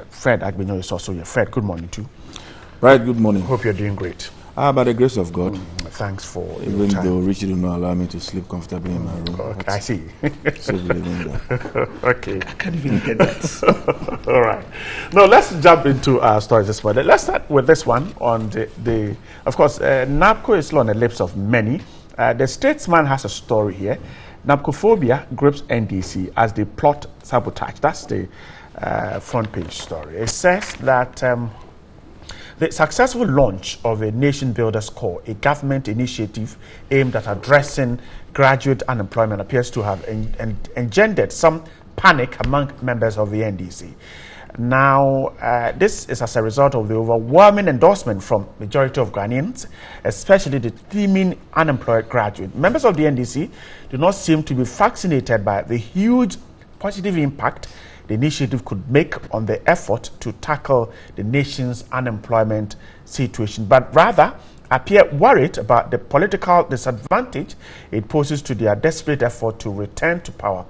Fred Agbino, is also here. Fred, good morning too. Right, good morning. Hope you're doing great. By the grace of God. Thanks for even though Richard will not allow me to sleep comfortably in my room. Okay, I see. So okay. I can't even get that. All right. Now let's jump into our stories this morning. Let's start with this one on the of course, NABCO is on the lips of many. The Statesman has a story here. NABCOphobia grips NDC as they plot sabotage. That's the front page story. It says that the successful launch of a Nation Builders Corps, a government initiative aimed at addressing graduate unemployment, appears to have engendered some panic among members of the NDC. Now, this is as a result of the overwhelming endorsement from majority of Ghanaians, especially the teeming unemployed graduate. Members of the NDC do not seem to be fascinated by the huge positive impact the initiative could make on the effort to tackle the nation's unemployment situation, but rather appear worried about the political disadvantage it poses to their desperate effort to return to power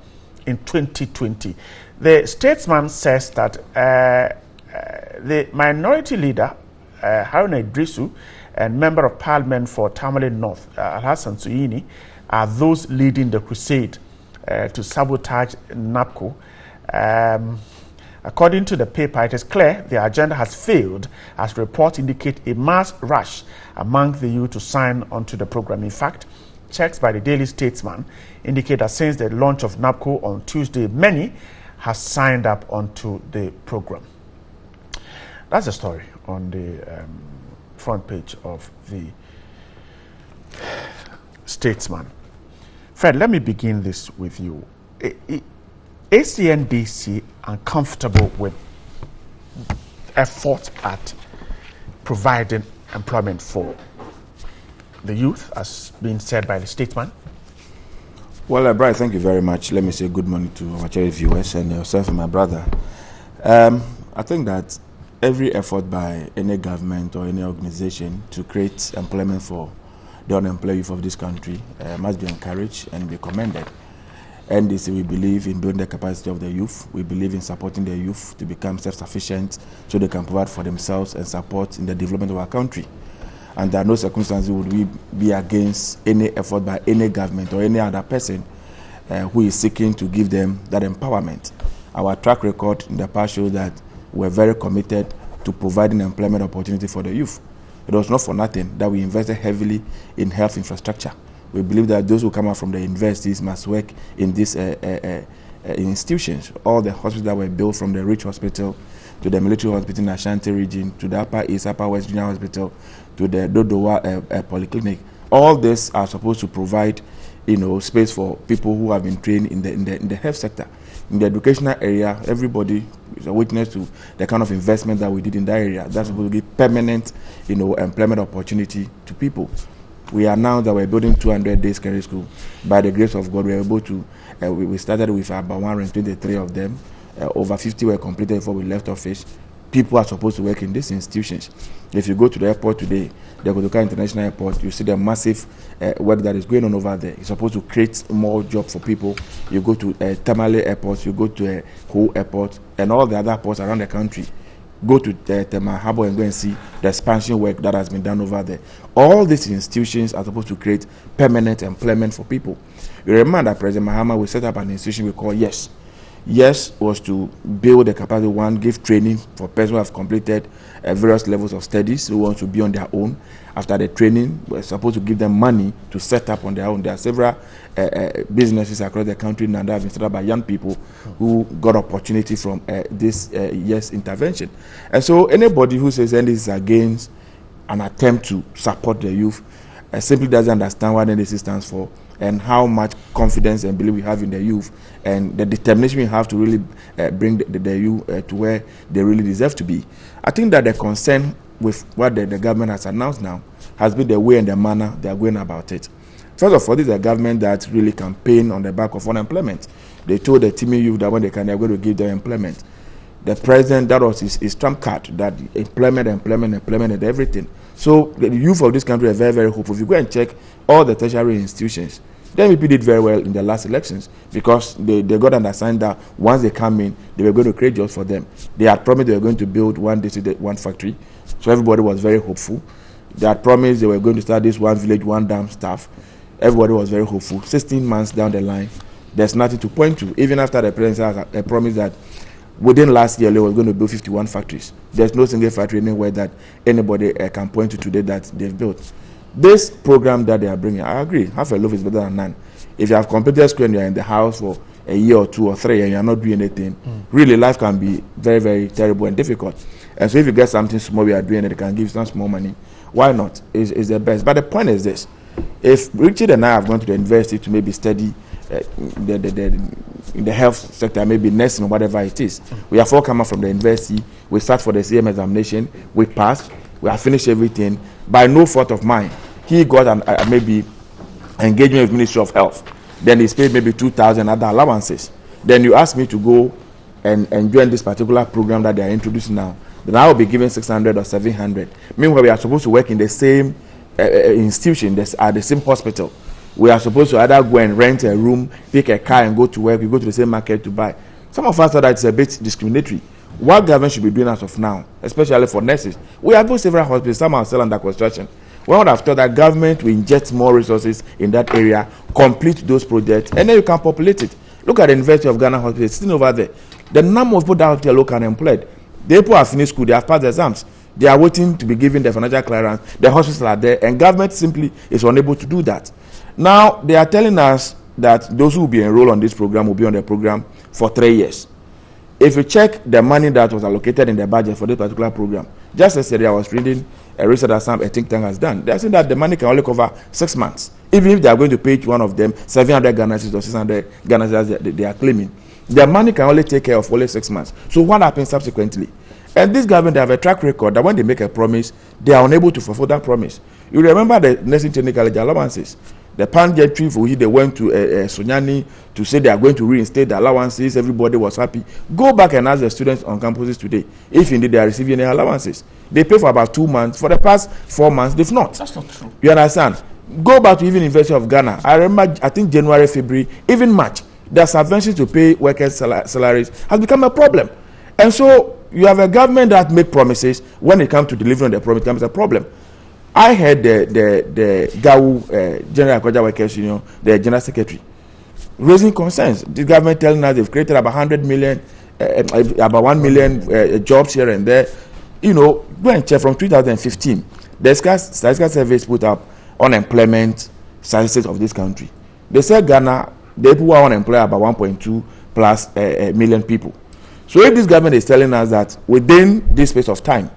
in 2020. The Statesman says that the minority leader, Haruna Idrisu, and Member of Parliament for Tamale North, Alhassan Suyini, are those leading the crusade to sabotage NABCO. According to the paper, it is clear the agenda has failed, as reports indicate a mass rush among the youth to sign onto the program. In fact, checks by the Daily Statesman indicate that since the launch of NABCO on Tuesday, many have signed up onto the program. That's the story on the front page of the Statesman. Fred, let me begin this with you. Is the NDC uncomfortable with effort at providing employment for the youth, as being said by the Statesman? Well, Brian, thank you very much. Let me say good morning to our cherry viewers and yourself and my brother. I think that every effort by any government or any organization to create employment for the unemployed youth of this country must be encouraged and be commended. NDC, we believe in building the capacity of the youth. We believe in supporting the youth to become self-sufficient so they can provide for themselves and support in the development of our country. And under no circumstances would we be against any effort by any government or any other person who is seeking to give them that empowerment. Our track record in the past shows that we're very committed to providing employment opportunity for the youth. It was not for nothing that we invested heavily in health infrastructure. We believe that those who come out from the universities must work in these institutions. All the hospitals that were built, from the Rich Hospital to the military hospital in Ashanti region, to the Upper East, Upper West Regional Hospital, to the Dodowa Polyclinic, all these are supposed to provide, space for people who have been trained in the health sector. In the educational area, everybody is a witness to the kind of investment that we did in that area. That's supposed to give permanent, employment opportunity to people. We announced that we're building 200 day secondary school. By the grace of God, we were able to, we started with about 123 of them. Over 50 were completed before we left office. People are supposed to work in these institutions. If you go to the airport today, the Kotoka International Airport, you see the massive work that is going on over there. It's supposed to create more jobs for people. You go to Tamale Airport, you go to Ho Airport, and all the other ports around the country. go to Tema Harbour and go and see the expansion work that has been done over there. All these institutions are supposed to create permanent employment for people. You remember that President Mahama will set up an institution we call YES. YES was to build the capacity, one, give training for persons who have completed various levels of studies who want to be on their own. After the training, we're supposed to give them money to set up on their own. There are several businesses across the country now that have been set up by young people who got opportunity from this YES intervention. And so anybody who says NDC is against an attempt to support the youth simply doesn't understand what NDC stands for and how much confidence and belief we have in the youth and the determination we have to really bring the youth to where they really deserve to be. I think that the concern with what the government has announced now has been the way and the manner they are going about it. First of all, this is a government that really campaigned on the back of unemployment. They told the teeming youth that when they can, they're going to give them employment. The president, that was his trump card, that employment, and everything. So the youth of this country are very, very hopeful. If you go and check all the tertiary institutions, the MVP did very well in the last elections because they got understand that once they come in, they were going to create jobs for them. They had promised they were going to build one district, one factory. So everybody was very hopeful. They had promised they were going to start this one village, one dam stuff. Everybody was very hopeful. 16 months down the line, there's nothing to point to. Even after the president has promised that within last year, they were going to build 51 factories. There's no single factory anywhere that anybody can point to today that they've built. This program that they are bringing, I agree, half a loaf is better than none. If you have completed school and you're in the house for a year or 2 or 3 and you're not doing anything, really life can be very, very terrible and difficult. And so if you get something small we are doing and it can give some small money, why not? It's the best. But the point is this. If Richard and I have gone to the university to maybe study in the health sector, maybe nursing or whatever it is, we have all come out from the university, we start for the CM examination, we passed, we have finished everything. By no fault of mine, he got maybe engagement with Ministry of Health. Then he's paid maybe 2,000 other allowances. Then you ask me to go and join this particular program that they are introducing now. Then I will be given 600 or 700. Meanwhile, we are supposed to work in the same institution, at the same hospital. We are supposed to either go and rent a room, take a car and go to work. We go to the same market to buy. Some of us thought that it's a bit discriminatory. What government should be doing as of now, especially for nurses, we have built several hospitals, some are still under construction. One would have thought that government will inject more resources in that area, complete those projects, and then you can populate it. Look at the University of Ghana hospital, it's sitting over there. The number of people out there look unemployed. The people have finished school, they have passed the exams. They are waiting to be given the financial clearance. The hospitals are there, and government simply is unable to do that. Now, they are telling us that those who will be enrolled on this program will be on the program for 3 years. If you check the money that was allocated in the budget for this particular program, just yesterday I was reading a research that some think tank has done. They are saying that the money can only cover 6 months. Even if they are going to pay each one of them 700 Ghana cedis or 600 Ghana cedis they are claiming, their money can only take care of only 6 months. So what happens subsequently? And this government, they have a track record that when they make a promise, they are unable to fulfill that promise. You remember the nursing training college allowances. The Panjetri for which they went to Sonyani to say they are going to reinstate the allowances, everybody was happy. Go back and ask the students on campuses today if indeed they are receiving any allowances. They pay for about 2 months. For the past 4 months, they've not. That's not true. You understand? Go back to even University of Ghana. I remember, I think January, February, even March, the subventions to pay workers' salaries has become a problem. And so you have a government that make promises. When it comes to delivering the promise, it becomes a problem. I heard the GAU General Akwaja Workers Union, the General Secretary, raising concerns. The government telling us they've created about 100 million, about 1 million jobs here and there. You know, go and check from 2015. The statistical service put up unemployment statistics of this country. They said Ghana, the people who are unemployed are about 1.2 plus million people. So if this government is telling us that within this space of time,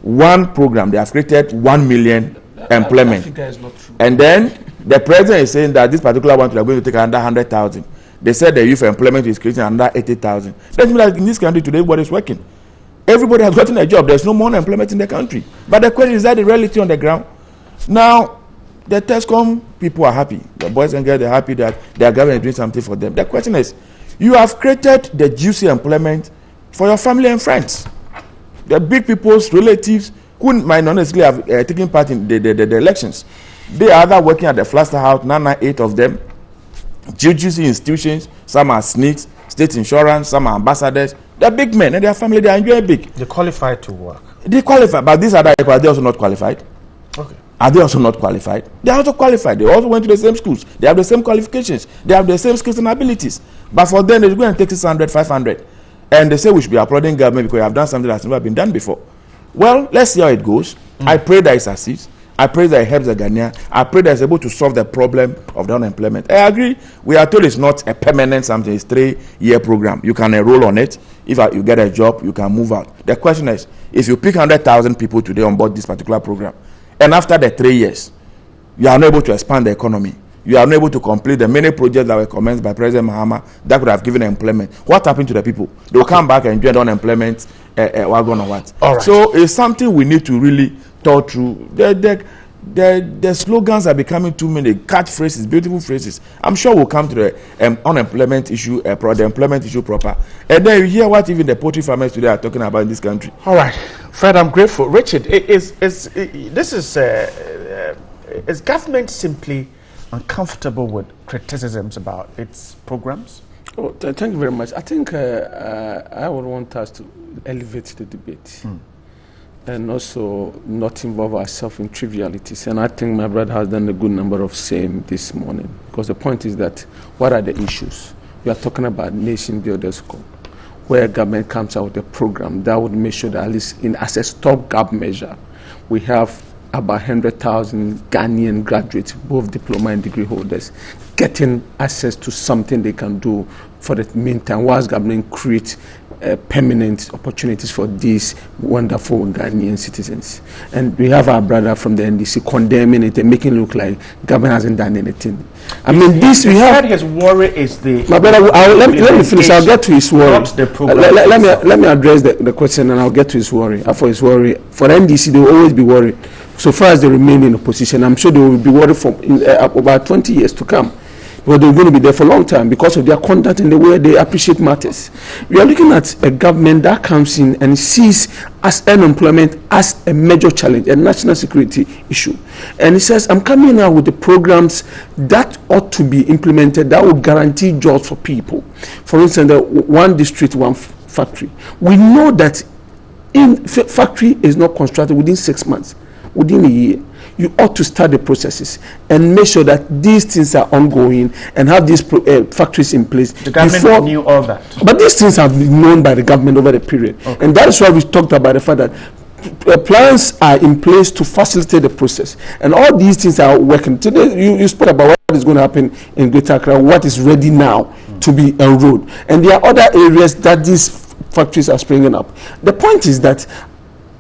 one program, they have created 1 million employment. And then the president is saying that this particular one, they are going to take another 100,000. They said the youth employment is creating another 80,000. That means that in this country today, everybody is working. Everybody has gotten a job. There's no more unemployment in the country. But the question is that the reality on the ground? Now, the TESCOM people are happy. The boys and girls are happy that their government is doing something for them. The question is, you have created the juicy employment for your family and friends. The big people's relatives who might not necessarily have taken part in the elections. They are either working at the Flaster House, 8 of them, juicy institutions, some are SNICs, state insurance, some are ambassadors, They're big men and their family, they are enjoying big. They qualify to work. They qualify, but these other people, are they also not qualified? Okay. Are they also not qualified? They are also qualified. They also went to the same schools. They have the same qualifications. They have the same skills and abilities. But for them, they go and take 600, 500. And they say we should be applauding government because they have done something that's never been done before. Well, let's see how it goes. I pray that it succeeds. I pray that it helps the Ghanaian. I pray that it's able to solve the problem of the unemployment. I agree. We are told it's not a permanent something. It's a 3-year program. You can enroll on it. If you get a job, you can move out. The question is, if you pick 100,000 people today on board this particular program, and after the 3 years, you are not able to expand the economy, you are not able to complete the many projects that were commenced by President Mahama that could have given employment, what happened to the people? They will come back and enjoy the unemployment wagon or what? All right. So it's something we need to really thought through. The slogans are becoming too many, catchphrases, beautiful phrases. I'm sure we'll come to the unemployment issue, the employment issue proper. And then you hear what even the poultry farmers today are talking about in this country. All right, Fred, I'm grateful. Richard, is government simply uncomfortable with criticisms about its programs? Oh, thank you very much. I think I would want us to elevate the debate. And also not involve ourselves in trivialities. And I think my brother has done a good number of same this morning. Because the point is that, what are the issues? We are talking about nation builders scope, where government comes out with a program that would make sure that at least as a stopgap measure, we have about 100,000 Ghanaian graduates, both diploma and degree holders, getting access to something they can do for the meantime, whilst government creates permanent opportunities for these wonderful Ghanaian citizens. And we have our brother from the NDC condemning it and making it look like government hasn't done anything. I mean, this we have. His worry is the. My brother, let me finish. I'll get to his worry. Let me address the question and I'll get to his worry. For his worry, for the NDC, they will always be worried. So far as they remain in opposition, I'm sure they will be worried for about 20 years to come. But they're going to be there for a long time because of their conduct and the way they appreciate matters. We are looking at a government that comes in and sees as unemployment as a major challenge, a national security issue. And it says, I'm coming out with the programs that ought to be implemented that will guarantee jobs for people. For instance, the one district, one factory. We know that in factory is not constructed within 6 months, within a year. You ought to start the processes and make sure that these things are ongoing and have these factories in place. The government knew all that. But these things have been known by the government over the period. Okay. And that is why we talked about the fact that plans are in place to facilitate the process. And all these things are working. Today, you spoke about what is going to happen in Greater Accra, what is ready now to be enrolled. And there are other areas that these factories are springing up. The point is that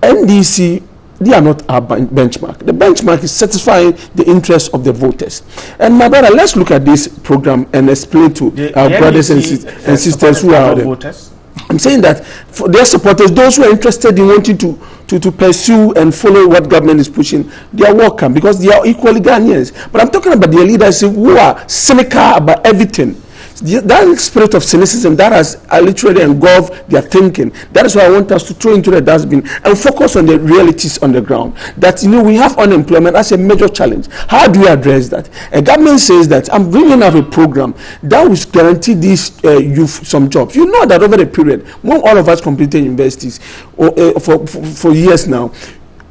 NDC, they are not our benchmark. The benchmark is satisfying the interests of the voters. And my brother, let's look at this program and explain to our brothers and sisters who are voters. I'm saying that for their supporters, those who are interested in wanting to pursue and follow what government is pushing, they are welcome because they are equally Ghanaians. But I'm talking about their leaders who are cynical about everything. That spirit of cynicism that has literally engulfed their thinking. That is why I want us to throw into the dustbin and focus on the realities on the ground. That, we have unemployment as a major challenge. How do we address that? A government says that I'm bringing up a program that will guarantee these youth some jobs. You know that over the period, when all of us completed universities for years now,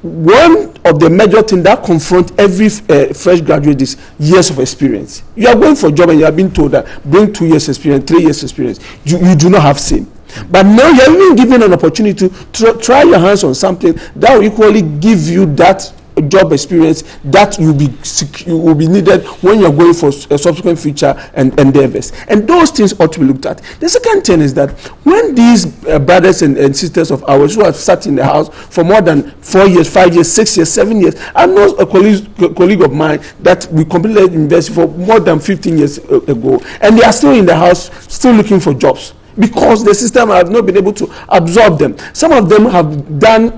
one of the major things that confront every fresh graduate is years of experience. You are going for a job and you are being told that bring 2 years experience, 3 years experience. You do not have same. But now you are even given an opportunity to try your hands on something that will equally give you that job experience that will be needed when you are going for a subsequent future and endeavors. And those things ought to be looked at. The second thing is that when these brothers and sisters of ours who have sat in the house for more than 4 years, 5 years, 6 years, 7 years, I know a colleague of mine that we completed university for more than 15 years ago, and they are still in the house, still looking for jobs, because the system has not been able to absorb them. Some of them have done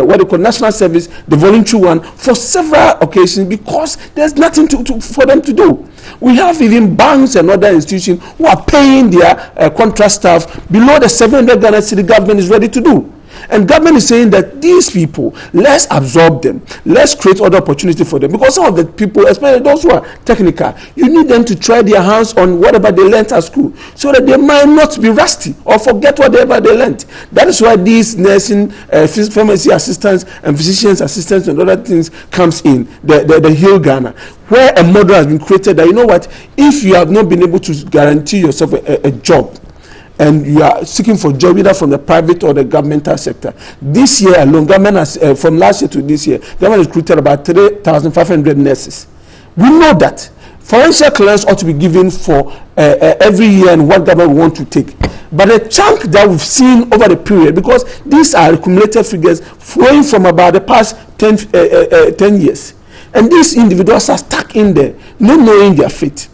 what they call national service, the voluntary one, for several occasions because there's nothing for them to do. We have even banks and other institutions who are paying their contract staff below the 700 Ghana city government is ready to do. And government is saying that these people, let's absorb them, let's create other opportunity for them, because some of the people, especially those who are technical, you need them to try their hands on whatever they learned at school, so that they might not be rusty or forget whatever they learned. That is why these nursing, pharmacy assistants and physicians assistants and other things comes in, the Heal Ghana, where a model has been created that, you know what, if you have not been able to guarantee yourself a job, and you are seeking for job either from the private or the governmental sector, this year alone, government has, from last year to this year, government has recruited about 3,500 nurses. We know that financial clearance ought to be given for every year and what government want to take. But the chunk that we've seen over the period, because these are accumulated figures flowing from about the past 10 years, and these individuals are stuck in there, not knowing their fate.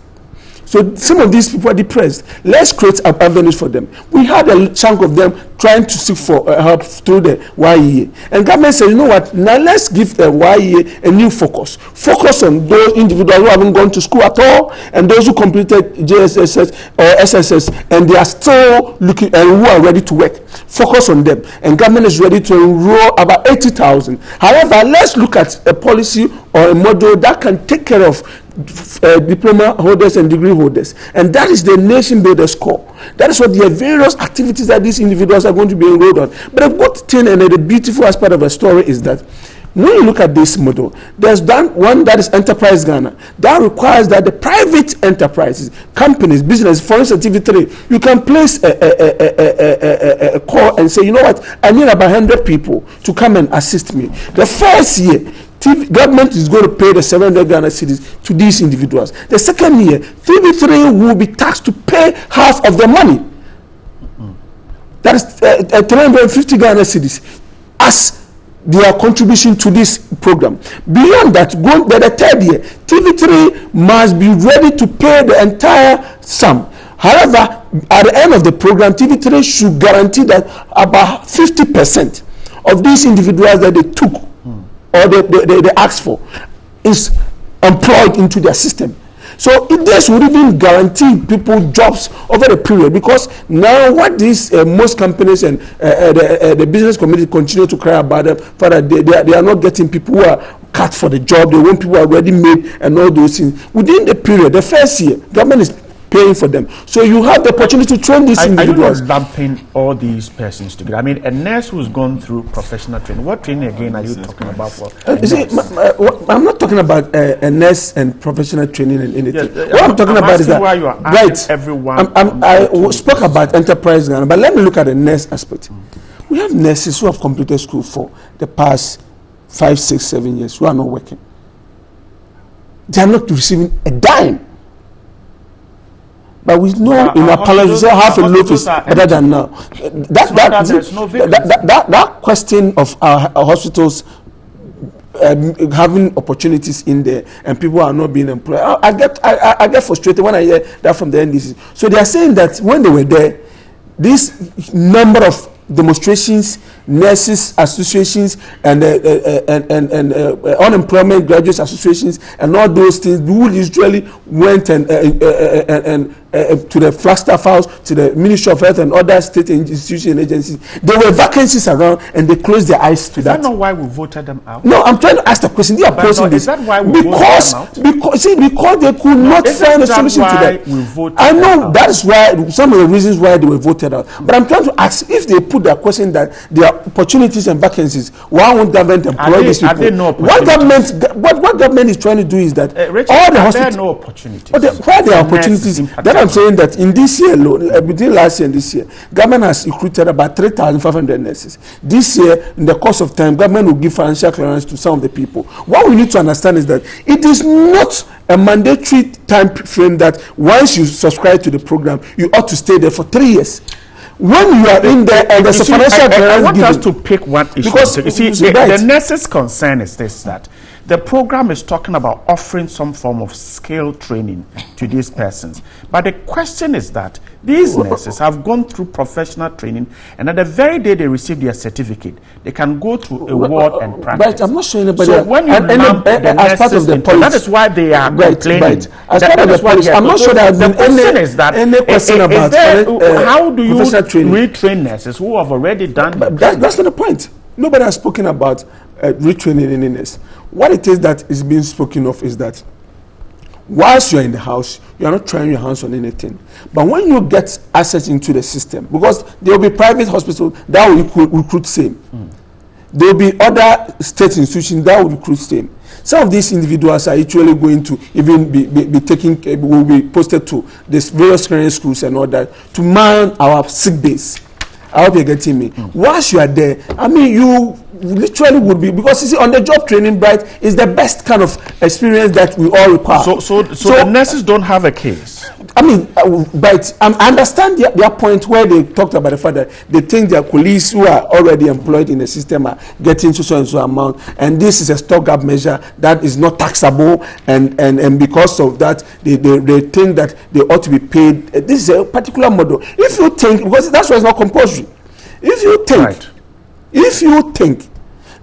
So some of these people are depressed. Let's create avenues for them. We had a chunk of them trying to seek for help through the YEA. And government said, you know what, now let's give the YEA a new focus. Focus on those individuals who haven't gone to school at all, and those who completed JSSS or SSS, and they are still looking, and who are ready to work. Focus on them. And government is ready to enroll about 80,000. However, let's look at a policy or a model that can take care of diploma holders and degree holders, and that is the nation builder's core. That is what the various activities that these individuals are going to be enrolled on. But a good thing and the beautiful aspect of the story is that when you look at this model, there's one that is Enterprise Ghana that requires that the private enterprises, companies, business, for instance TV3, you can place a call and say, you know what, I need about 100 people to come and assist me. The first year, government is going to pay the 700 Ghana cedis to these individuals. The second year, TV3 will be taxed to pay half of the money. That is 350 Ghana cedis as their contribution to this program. Beyond that, the third year, TV3 must be ready to pay the entire sum. However, at the end of the program, TV3 should guarantee that about 50% of these individuals that they took or they asked for is employed into their system. So this would even guarantee people jobs over the period, because now what these most companies and the business community continue to cry about them, for that they are not getting people who are cut for the job. They want people who are already made and all those things. Within the period, the first year, government is paying for them. So you have the opportunity to train these individuals. Are you not lumping all these persons together? I mean, a nurse who's gone through professional training. What training again are you talking about for? I'm not talking about a nurse and professional training and anything. Yes, what I'm talking about is that why you are right. Everyone. I spoke about Enterprise Ghana, but let me look at the nurse aspect. We have nurses who have completed school for the past 5, 6, 7 years who are not working. They are not receiving a dime. But we know in our parlance, we say half a loaf is better than now. That question of our hospitals having opportunities in there and people are not being employed, I get frustrated when I hear that from the NDC. So they are saying that when they were there, this number of demonstrations, nurses associations, and unemployment graduates associations, and all those things, who usually went and to the Flagstaff House, to the Ministry of Health and other state institutions and agencies. There were vacancies around, and they closed their eyes to that. Is that not why we voted them out? No, I'm trying to ask the question. They are posing this. Is that why we voted them out? Because they could not find a solution to that. I know that is why some of the reasons why they were voted out. But I'm trying to ask, if they put their question that there are opportunities and vacancies, why won't government employ these people? What government is trying to do is that all the hospitals. There are no opportunities. Why there are opportunities? That I'm saying that in this year, between last year and this year, government has recruited about 3,500 nurses. This year, in the course of time, government will give financial clearance to some of the people. What we need to understand is that it is not a mandatory time frame that once you subscribe to the program, you ought to stay there for 3 years. When you are in there and there's a financial clearance, I want us to pick one issue. Because you see, the nurses' concern is this, that the program is talking about offering some form of skill training to these persons. But the question is that these nurses have gone through professional training, and at the very day they receive their certificate, they can go to a ward and practice. But I'm not sure anybody. So when you lump the as part of the policy, that is why they are complaining. As part of the policy, I'm not sure that the question is that any question about how do you retrain nurses who have already done that's not the point. Nobody has spoken about retraining any nurse. What it is that is being spoken of is that whilst you're in the house, you are not trying your hands on anything. But when you get access into the system, because there will be private hospitals that will recruit same. There will be other state institutions that will recruit same. Some of these individuals are actually going to even be taken, will be posted to these various training schools and all that to man our sick days. I hope you're getting me. Once you are there, I mean, you literally would be, because you see, on the job training, Bright, is the best kind of experience that we all require. So the nurses don't have a case. I mean, but I understand their point where they talked about the fact that they think their colleagues who are already employed in the system are getting so and so amount, and this is a stopgap measure that is not taxable, and because of that, they think that they ought to be paid. This is a particular model. If you think, because that's why it's not compulsory. If you think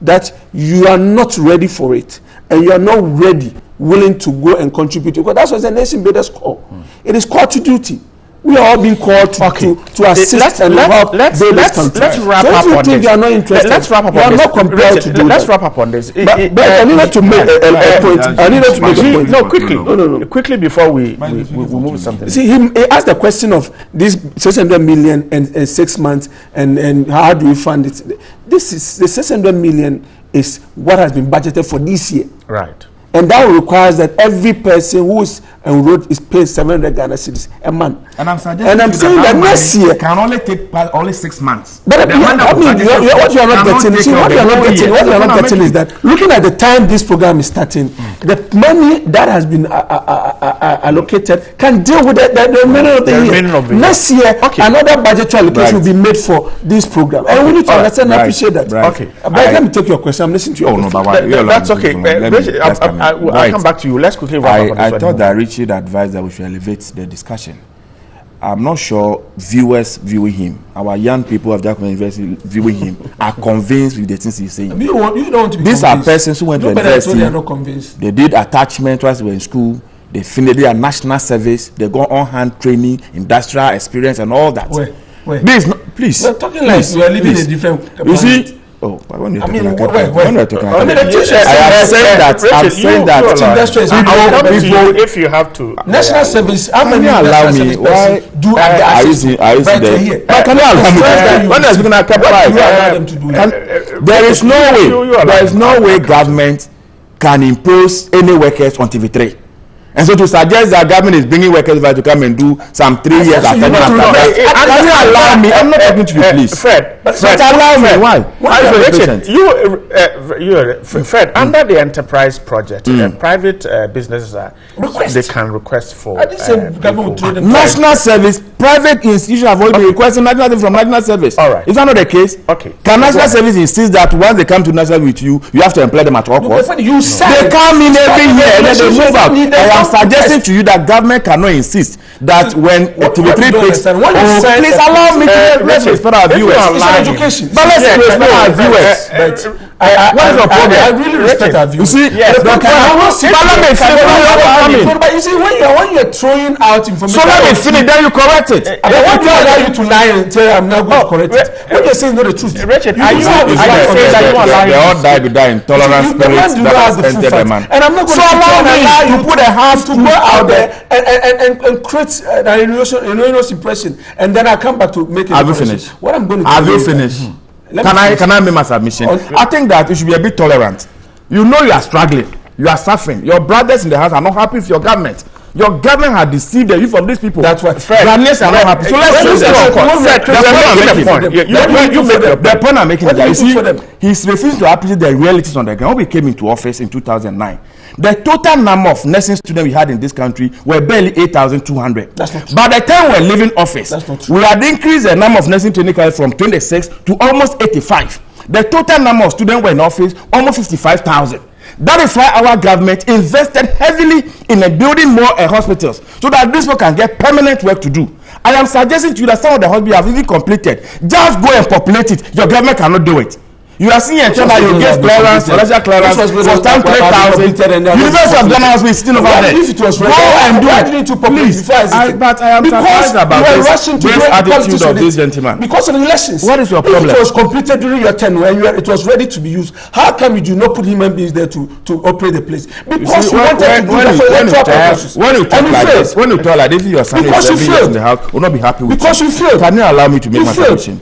that you are not ready for it, and you are not ready, willing to go and contribute, because that's what the nation builders call. It is called to duty. We are all being called to assist and help build this country. Let's wrap up on this. You are not interested, let's wrap up you on are this. not compelled to do let's that. wrap up on this. But I needed to make a point. I needed to make a point. No, quickly. No. Quickly before we move to something. See, he asked the question of this 600 million and 6 months, and how do we fund it? This is the 600 million is what has been budgeted for this year. Right. And that requires that every person who is enrolled is paid 700 Ghana cedis a month. And I'm saying that next year can only take only 6 months. But what you are not getting is that looking at the time this program is starting, the money that has been allocated can deal with the remainder of the year. Next year, another budgetary allocation will be made for this program, and we need to understand and appreciate that. Okay, but let me take your question. I'm listening to you. Oh no, but that's okay. I'll come back to you. Let's quickly wrap up. I thought that Richie advised that we should elevate the discussion. I'm not sure viewers viewing him, our young people of Jacob University viewing him, are convinced with the things he's saying. You don't want to be These convinced. are persons who went to university. They are not convinced. They did attachment whilst they were in school. They finished their national service. They got on-hand training, industrial experience, and all that. Wait. This, no, please. We're talking like we are living in a different. You see. Oh, when you're talking about if you have to national service, how many allow me? Why do are you seeing the? Can you allow me? When is going to capitalize? There is no way. There is no way government can impose any workers on TV3. And so to suggest that government is bringing workers to come and do some 3 years after that. Can you allow me? I'm not talking to you, please. Fred, allow me. Why? Richard, Fred, under the enterprise project, private businesses they can request for national service. Private institutions have already been requesting national service from national service. All right. Is that not the case? Okay. Can national service insist that once they come to national with you have to employ them at all costs? You said they come in every year and then they move out. I am suggesting to you that government cannot insist that when TV3 takes. Please allow me to respect our viewers. But let's respect our viewers. What is your problem? I really respect our viewers. You see, but you see, when you're throwing out information, so let me finish, then you correct it. I want to allow you to lie and say I'm not going to correct it. When you're saying not the truth, Richard, are you saying that you are lying? They all die with that intolerant spirit that has entered the man. And I'm not going to allow you to put a hand to go out there and create an erroneous impression, and then I come back to make it. Have you finished? What I'm going to have you finished? Can I make my submission? I think that you should be a bit tolerant. You know you are struggling, you are suffering. Your brothers in the house are not happy with your government. Your government has deceived the youth of these people. That's what Ghanaians are not happy. So let's face the point I'm making. You see, he's refusing to appreciate the realities on the ground. When we came into office in 2009, the total number of nursing students we had in this country were barely 8,200. That's not true. By the time we're leaving office, we had increased the number of nursing training from 26 to almost 85. The total number of students were in office almost 55,000. That is why our government invested heavily in building more hospitals so that these people can get permanent work to do. I am suggesting to you that some of the hospitals have even completed. Just go and populate it. Your government cannot do it. You are seeing a China, you get clearance, financial clearance for time 3,000. University of Ghana has been sitting over there. If it was go and do it. To please. But I am surprised about this attitude of this gentleman. Because of the elections. What is your problem? If it was completed during your tenure and it was ready to be used, how come you do not put human beings there to operate the place? Because you wanted to do that for electoral purposes. When you talk like this, your son is in the house will not be happy with you. Because you failed. Can you allow me to make my submission?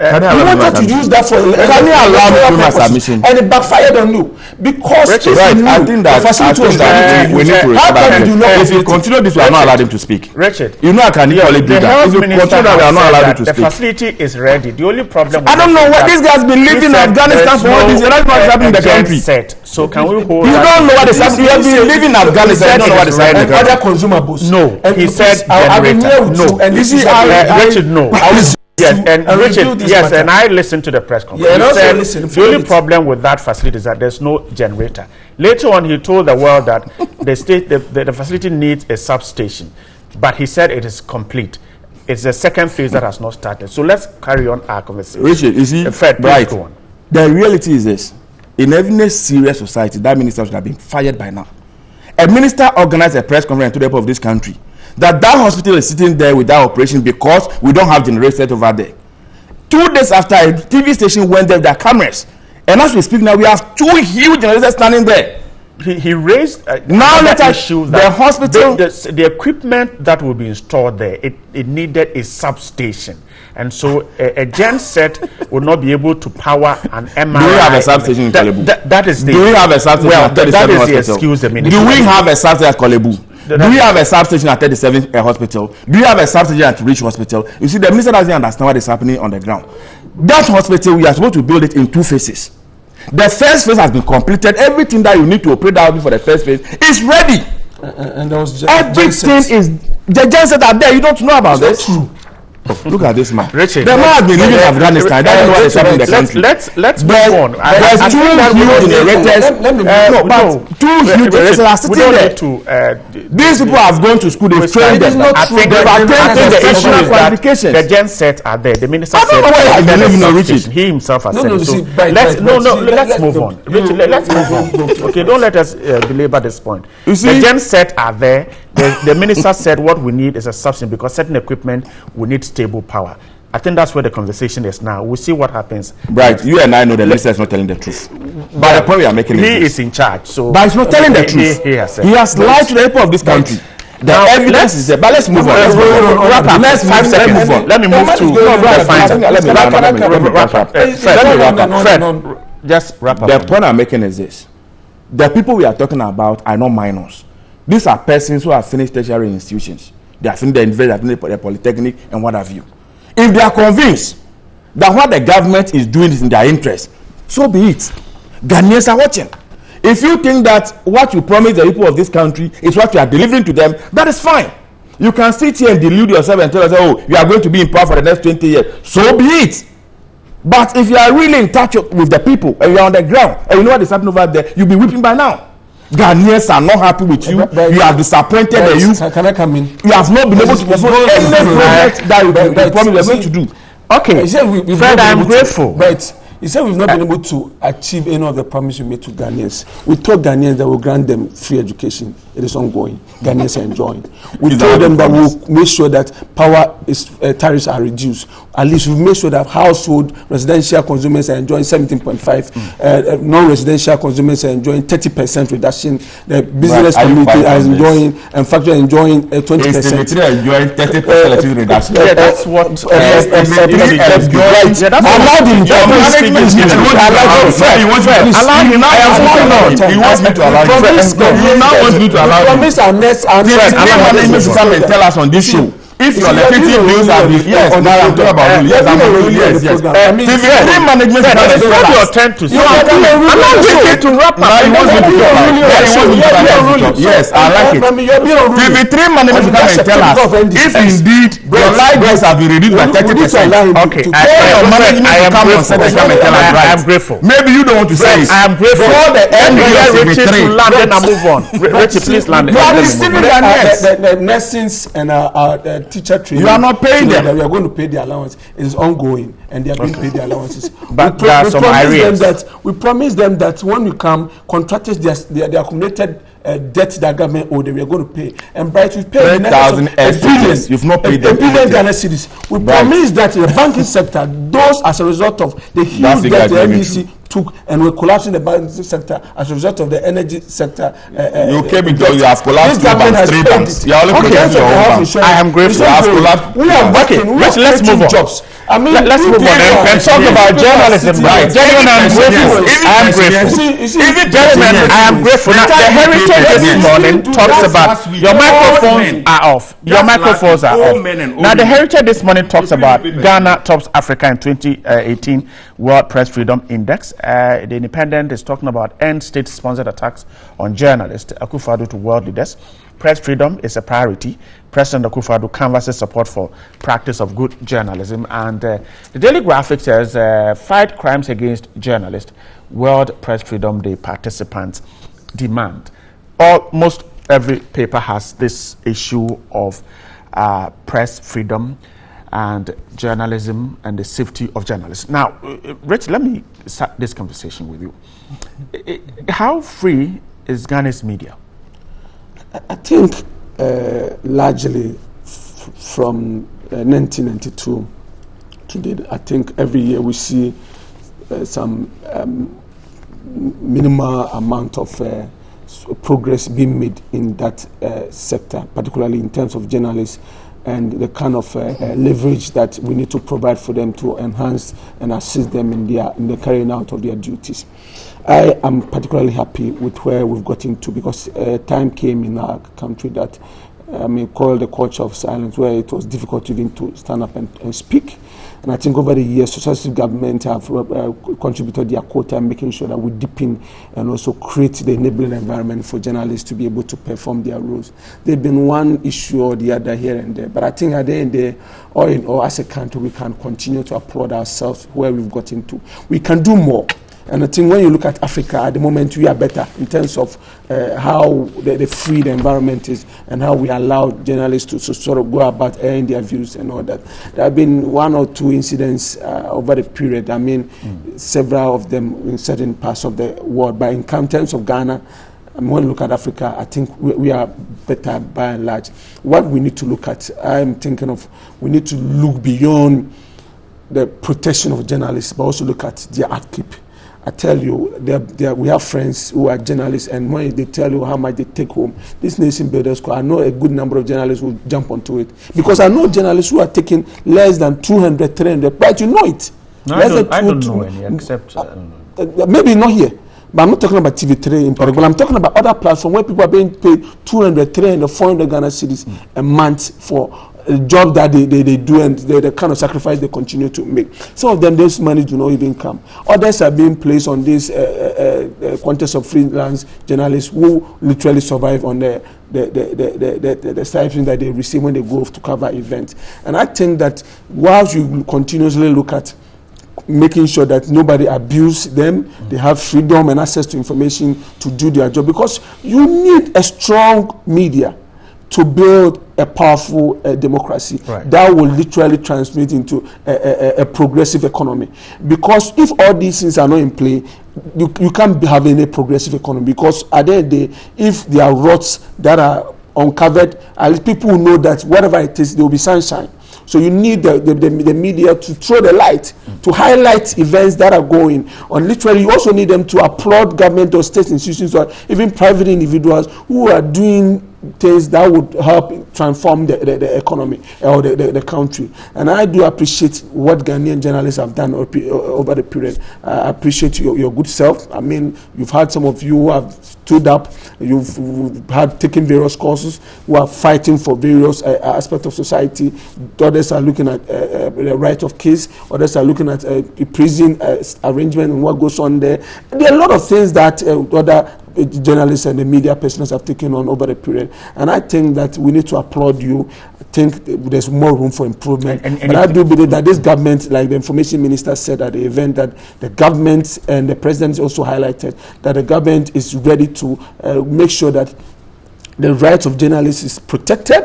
You wanted to use that for can you allow me to my submission? And it backfired on you because Richard, I think that we need to respect. If you continue this, we are not allowed him to speak. Richard, you know I can equally do that. If you continue that, we are not allowed him to speak. The facility is ready. The only problem I don't know what this guy's been living in Afghanistan for all this. You don't know what is happening in the country. So can we hold? You don't know what is happening. You have been living in Afghanistan. You don't know what is happening. Other consumables. No, he said generator. No, and this is Richard. No. Yes, and Richard, yes, and I listened to the press conference. Yeah, he said the only problem with that facility is that there's no generator. Later on, he told the world that the facility needs a substation, but he said it is complete. It's the second phase that has not started. So let's carry on our conversation. Richard, you see, right. Go on. The reality is this: in every serious society, that minister should have been fired by now. A minister organized a press conference to the people of this country that hospital is sitting there without operation because we don't have generators over there. 2 days after, a TV station went there with their cameras, and as we speak now, we have 2 huge generators standing there. He raised now let us issue the hospital, the equipment that will be installed there. It needed a substation, and so a gen set will not be able to power an MRI. Do we have a substation in Kolebu? That is the. Do we have a substation at 37 hospital? Do we have a substation at Kolebu? Do we have a substation at 37 hospital? Do you have a substation at Rich Hospital? You see, the minister doesn't understand what is happening on the ground. That hospital, we are supposed to build it in 2 phases. The first phase has been completed. Everything that you need to operate out for the first phase is ready. And there was everything is the genset are there. You don't know about this. True. Look at this man. Richard, the man has been living in Afghanistan. I don't know what is happening in the country. Let's move on. There's 2 huge generators. Two huge generators are sitting there. These people have gone to school. They've trained them. I think the issue is that the gen sets are there. The minister said he himself has said it. So let's move on. Richard, let's move on. Okay, don't let us belabor this point. The gen set are there. The minister said what we need is a substation because certain equipment we need stable power. I think that's where the conversation is now. We'll see what happens. Right, you and I know the minister is not telling the truth. But the point we are making is in charge. So, but he's not telling the truth. He has lied to the people of this country. The evidence is there. But let's move on. Let's 5 seconds. Move on. Let me move to the final. Wrap up. Fred, just wrap up. The point I'm making is this: the people we are talking about are not minors. These are persons who have finished tertiary institutions. They have finished the university, they have finished the polytechnic, and what have you. If they are convinced that what the government is doing is in their interest, so be it. Ghanaians are watching. If you think that what you promise the people of this country is what you are delivering to them, that is fine. You can sit here and delude yourself and tell us, oh, you are going to be in power for the next 20 years. So be it. But if you are really in touch with the people and you are on the ground and you know what is happening over there, you'll be weeping by now. Ghanaians are not happy with you. You have disappointed the youth. Can I come in? You have not been able to perform any project that you promised you are going to do. Okay, Fred, I'm grateful. But you said we've not been able to achieve any of the promises we made to Ghanaians. We told Ghanaians that we'll grant them free education. It is ongoing. Ghanaians are enjoying. We told them that we'll make sure that power tariffs are reduced. At least we've made sure that household residential consumers are enjoying 17.5. Non-residential consumers are enjoying 30% reduction. The business community is enjoying, and factory enjoying 20%. Enjoying 30% reduction. Yeah, that's what. Tell us on this show. If your electricity bills are yes, now I'm talking about ruling. Yes, I'm ruling. Yes. TV3 management is not your turn to say. I'm not waiting to wrap up. Yes, I like it. TV3 management can tell us if indeed your light bills have been reduced by 30%. Okay, I am grateful. Maybe you don't want to say it. I am grateful. For the end of Richie to land, then I move on. Richie, please land. The nursing and our teacher training. You are not paying them. We are going to pay the allowance. It is ongoing, and they are being paid the allowances. But there are some areas. We promise them that when we come, contractors their accumulated debt that government owed, we are going to pay. And Bright, we pay 3,000 SCDs. You've not paid them. $1 billion Ghana cedis. We promise that in the banking sector, those as a result of the huge debt the NDC took, and we're collapsing the banking sector as a result of the energy sector. You came into you have collapsed two banks, 3 banks. You are only paying your own bank. I am grateful. We are working. Let's move on. Jobs. I mean, let's move on and talk about journalism. Right. Gentlemen, I am grateful. I am grateful. Gentlemen, I am grateful. Now, the Heritage this morning talks about your microphones are off. Your microphones are off. Now, the Heritage this morning talks about Ghana tops Africa in 2018 World Press Freedom Index. The Independent is talking about end state-sponsored attacks on journalists. Akufo-Addo to world leaders. Press freedom is a priority. President Akufo-Addo canvasses support for practice of good journalism. And the Daily Graphic says, fight crimes against journalists. World Press Freedom Day participants demand. Almost every paper has this issue of press freedom and journalism and the safety of journalists. Now, Rich, let me start this conversation with you. How free is Ghana's media? I think largely from 1992 to date, I think every year we see some minimal amount of progress being made in that sector, particularly in terms of journalists and the kind of leverage that we need to provide for them to enhance and assist them in the carrying out of their duties. I am particularly happy with where we've gotten to, because time came in our country that called the culture of silence, where it was difficult even to stand up and speak. And I think over the years, successive governments have contributed their quota in making sure that we deepen and also create the enabling environment for journalists to be able to perform their roles. There's been one issue or the other here and there, but I think at the end of the day, all in all, as a country, we can continue to applaud ourselves where we've gotten to. We can do more. And I think when you look at Africa, at the moment, we are better in terms of how the free the environment is and how we allow journalists to sort of go about airing their views and all that. There have been 1 or 2 incidents over the period. I mean, several of them in certain parts of the world. But in terms of Ghana, when you look at Africa, I think we are better by and large. What we need to look at, I'm thinking of, we need to look beyond the protection of journalists, but also look at their upkeep. I tell you, we have friends who are journalists, and when they tell you how much they take home, this Nation Builders School, I know a good number of journalists will jump onto it. Because I know journalists who are taking less than 200, 300, but you know it. No, I don't know any, except... maybe not here, but I'm not talking about TV3 in particular. I'm talking about other platforms where people are being paid 200, 300, 400 Ghana cedis a month for a job that they do, and the kind of sacrifice they continue to make. Some of them, this money do not even come. Others are being placed on this contest of freelance journalists who literally survive on the stipend that they receive when they go to cover events. And I think that whilst you continuously look at making sure that nobody abuses them, they have freedom and access to information to do their job, because you need a strong media to build a powerful democracy that will literally transmit into a progressive economy. Because if all these things are not in play, you can't have any progressive economy, because at the end of the day, if there are rots that are uncovered, at least people will know that whatever it is, there will be sunshine. So you need the media to throw the light, to highlight events that are going on. Literally, you also need them to applaud government or state institutions or even private individuals who are doing things that would help transform the economy or the country. And I do appreciate what Ghanaian journalists have done over the period. I appreciate your good self. I mean, you've had some of you who have stood up, you've had taken various courses, who are fighting for various aspects of society. Others are looking at the right of case, others are looking at prison arrangement and what goes on there. There are a lot of things that other journalists and the media persons have taken on over the period, and I think that we need to applaud you. I think there's more room for improvement, but I do believe that this government, like the information minister said at the event, that the government and the president also highlighted that the government is ready to make sure that the rights of journalists is protected,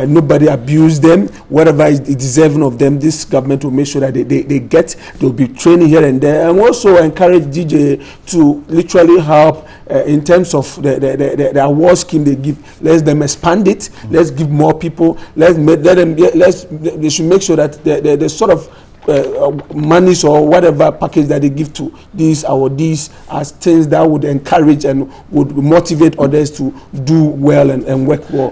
nobody abuse them, whatever is deserving of them. This government will make sure that they'll be training here and there, and also encourage DJ to literally help in terms of the award scheme they give. Let them expand it. Let's give more people. They should make sure that the sort of monies or whatever package that they give to these awardees as things that would encourage and would motivate others to do well and work well.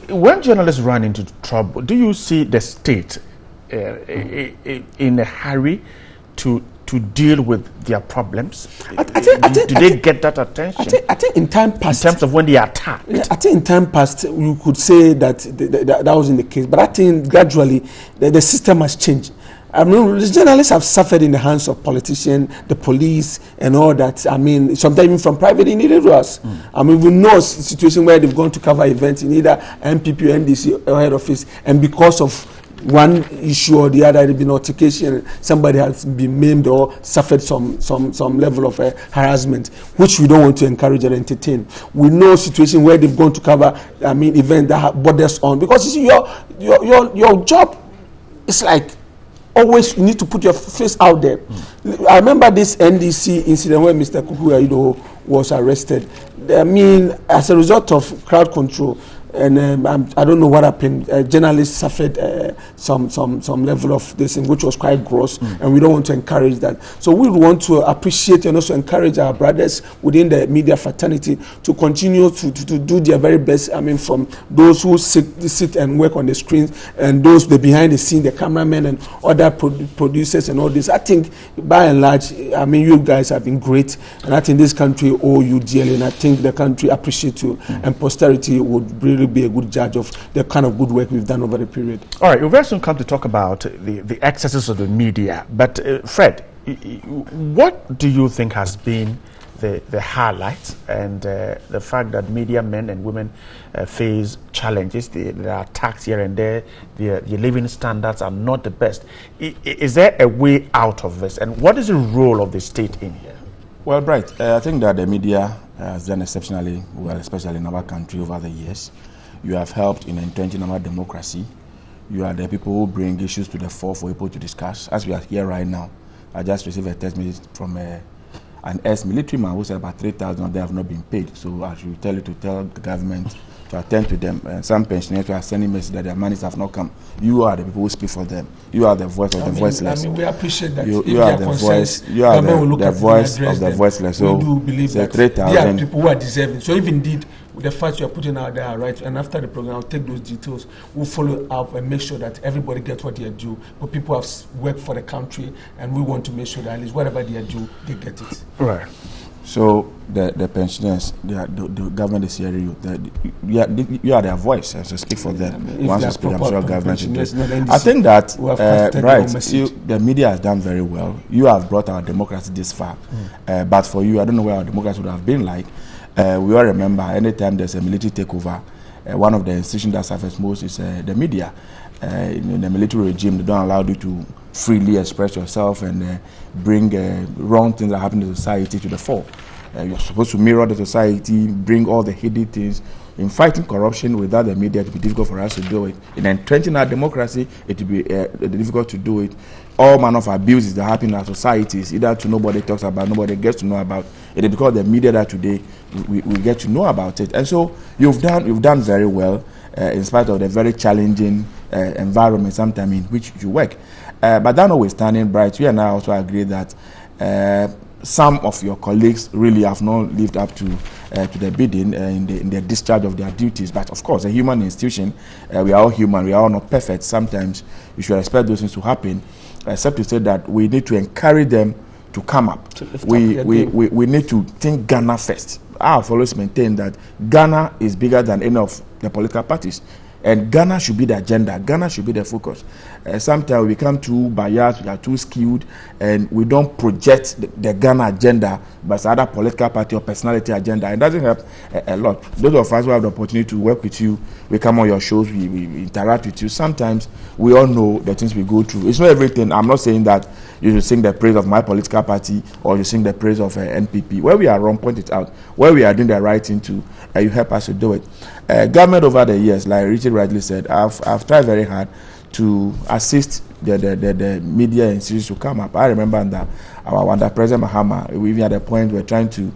When journalists run into trouble, do you see the state in a hurry to deal with their problems? Do they get that attention? I think in time past, in terms of when they are attacked. I think in time past you could say that that wasn't the case, but I think gradually the system has changed. I mean, the journalists have suffered in the hands of politicians, the police, and all that. I mean, sometimes even from private individuals. I mean, we know a situation where they've gone to cover events in either MPP or NDC or head office, and because of one issue or the other, there has been altercation, somebody has been maimed or suffered some level of harassment, which we don't want to encourage or entertain. We know a situation where they've gone to cover, I mean, events that have borders on, because you see, your job is like, always you need to put your face out there. I remember this NDC incident where Mr. Kuku was arrested. I mean, as a result of crowd control, and I don't know what happened. Journalists suffered some level of this, which was quite gross, and we don't want to encourage that. So we want to appreciate and also encourage our brothers within the media fraternity to continue to do their very best. I mean, from those who sit and work on the screens, and those behind the scene, the cameramen and other producers and all this. I think by and large, I mean, you guys have been great, and I think this country owe you dearly, and I think the country appreciates you, and posterity would really be a good judge of the kind of good work we've done over the period. All right, we'll very soon come to talk about the excesses of the media. But Fred, what do you think has been the highlight and the fact that media men and women face challenges? There are attacks here and there. Their living standards are not the best. Is there a way out of this? And what is the role of the state in here? Well, Bright, I think that the media has done exceptionally well, especially in our country over the years. You have helped in entrenching our democracy. You are the people who bring issues to the fore for people to discuss. As we are here right now, I just received a text message from an ex-military man who said about 3,000 of them have not been paid. So I should tell you to tell the government to attend to them. And some pensioners are sending messages that their monies have not come. You are the people who speak for them. You are the voice of the voiceless. I mean, we appreciate that. You are the voice. You are the voice of the voiceless. So we do believe that 3,000. There are people who are deserving. So if indeed the facts you are putting out there are right, and after the program, I'll take those details. We'll follow up and make sure that everybody gets what they are due. But people have worked for the country, and we want to make sure that at least whatever they are due, they get it. Right. So the pensioners, the government is hearing you. You are their voice, and so speak for them. Once you speak, I'm sure government should do it. I think that the media has done very well. You have brought our democracy this far, but for you, I don't know where our democracy would have been like. We all remember anytime there's a military takeover, one of the institutions that suffers most is the media. In the military regime, they don't allow you to freely express yourself and bring wrong things that happen in society to the fore. You're supposed to mirror the society, bring all the hidden things. In fighting corruption without the media, it will be difficult for us to do it. In entrenching our democracy, it will be difficult to do it. All manner of abuses that happen in our societies, either to nobody talks about, nobody gets to know about. It is because the media that today we get to know about it. And so you've done very well in spite of the very challenging environment sometimes in which you work. But that notwithstanding, Bright, we and I also agree that some of your colleagues really have not lived up to the bidding in the discharge of their duties. But of course, a human institution, we are all human, we are all not perfect. Sometimes you should expect those things to happen, except to say that we need to encourage them to come up. We need to think Ghana first. I have always maintained that Ghana is bigger than any of the political parties. And Ghana should be the agenda. Ghana should be the focus. Sometimes we become too biased, we are too skewed, and we don't project the Ghana agenda but other political party or personality agenda. It doesn't help a lot. Those of us who have the opportunity to work with you, we come on your shows, we interact with you. Sometimes we all know the things we go through. It's not everything. I'm not saying that you should sing the praise of my political party or you sing the praise of NPP. Where we are wrong, point it out. Where we are doing the right thing to, you help us to do it. Government over the years, like Richard rightly said, I've tried very hard to assist the media institutions to come up. I remember under President Mahama, we even had a point we're trying to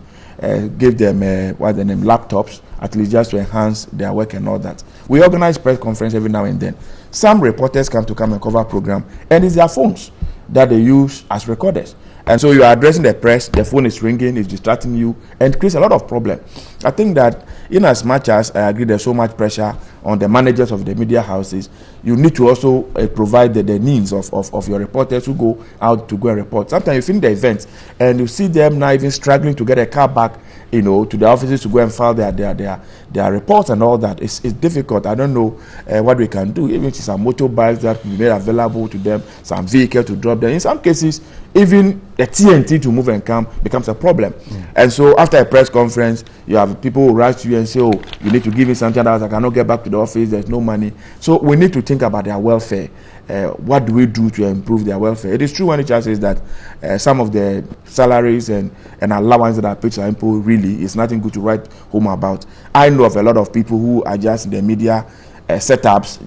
give them laptops, at least just to enhance their work and all that. We organize press conference every now and then. Some reporters come and cover program, and it's their phones that they use as recorders. And so you are addressing the press, the phone is ringing, it's distracting you, and creates a lot of problem. I think that in as much as I agree there's so much pressure on the managers of the media houses, you need to also provide the needs of your reporters who go out to go and report. Sometimes you finish the event and you see them now even struggling to get a car back, to the offices to go and file their reports and all that. It's difficult. I don't know what we can do. Even some motorbikes that we made available to them, some vehicle to drop them. In some cases, even the TNT to move and come becomes a problem. And so after a press conference, you have people who rush to you and say, oh, you need to give me something else. I cannot get back to the office. There's no money. So we need to think about their welfare. What do we do to improve their welfare? It is true when it says that some of the salaries and allowances that are paid to people really is nothing good to write home about. I know of a lot of people who are just in the media setups,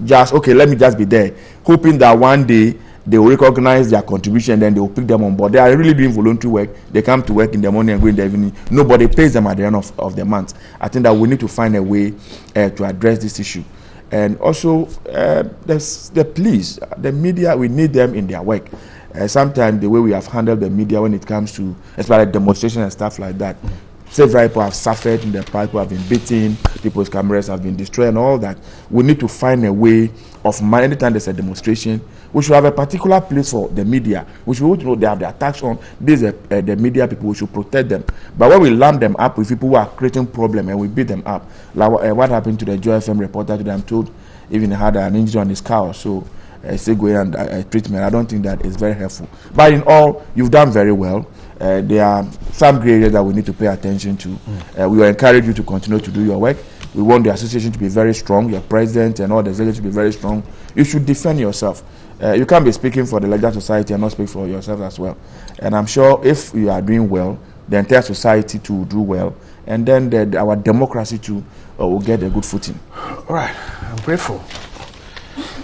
let me just be there, hoping that one day they will recognize their contribution, then they will pick them on board. They are really doing voluntary work. They come to work in the morning and go in the evening. Nobody pays them at the end of the month. I think that we need to find a way to address this issue. And also, the police, the media, we need them in their work. Sometimes the way we have handled the media when it comes to, especially demonstration and stuff like that, several people have suffered in the past, people have been beaten, people's cameras have been destroyed and all that. We need to find a way of, anytime there's a demonstration, we should have a particular place for the media. We should know they have the attacks on. This is the media people, we should protect them. But when we lamp them up with people who are creating problems and we beat them up, like what happened to the Joy FM reporter today, I'm told even he had an injury on his car, so still going and treatment. I don't think that is very helpful. But in all, you've done very well. There are some gray areas that we need to pay attention to. We will encourage you to continue to do your work. We want the association to be very strong, your president and all the executives to be very strong. You should defend yourself. You can't be speaking for the larger society and not speak for yourself as well. And I'm sure if you are doing well, the entire society too will do well. And then our democracy too will get a good footing. All right, I'm grateful.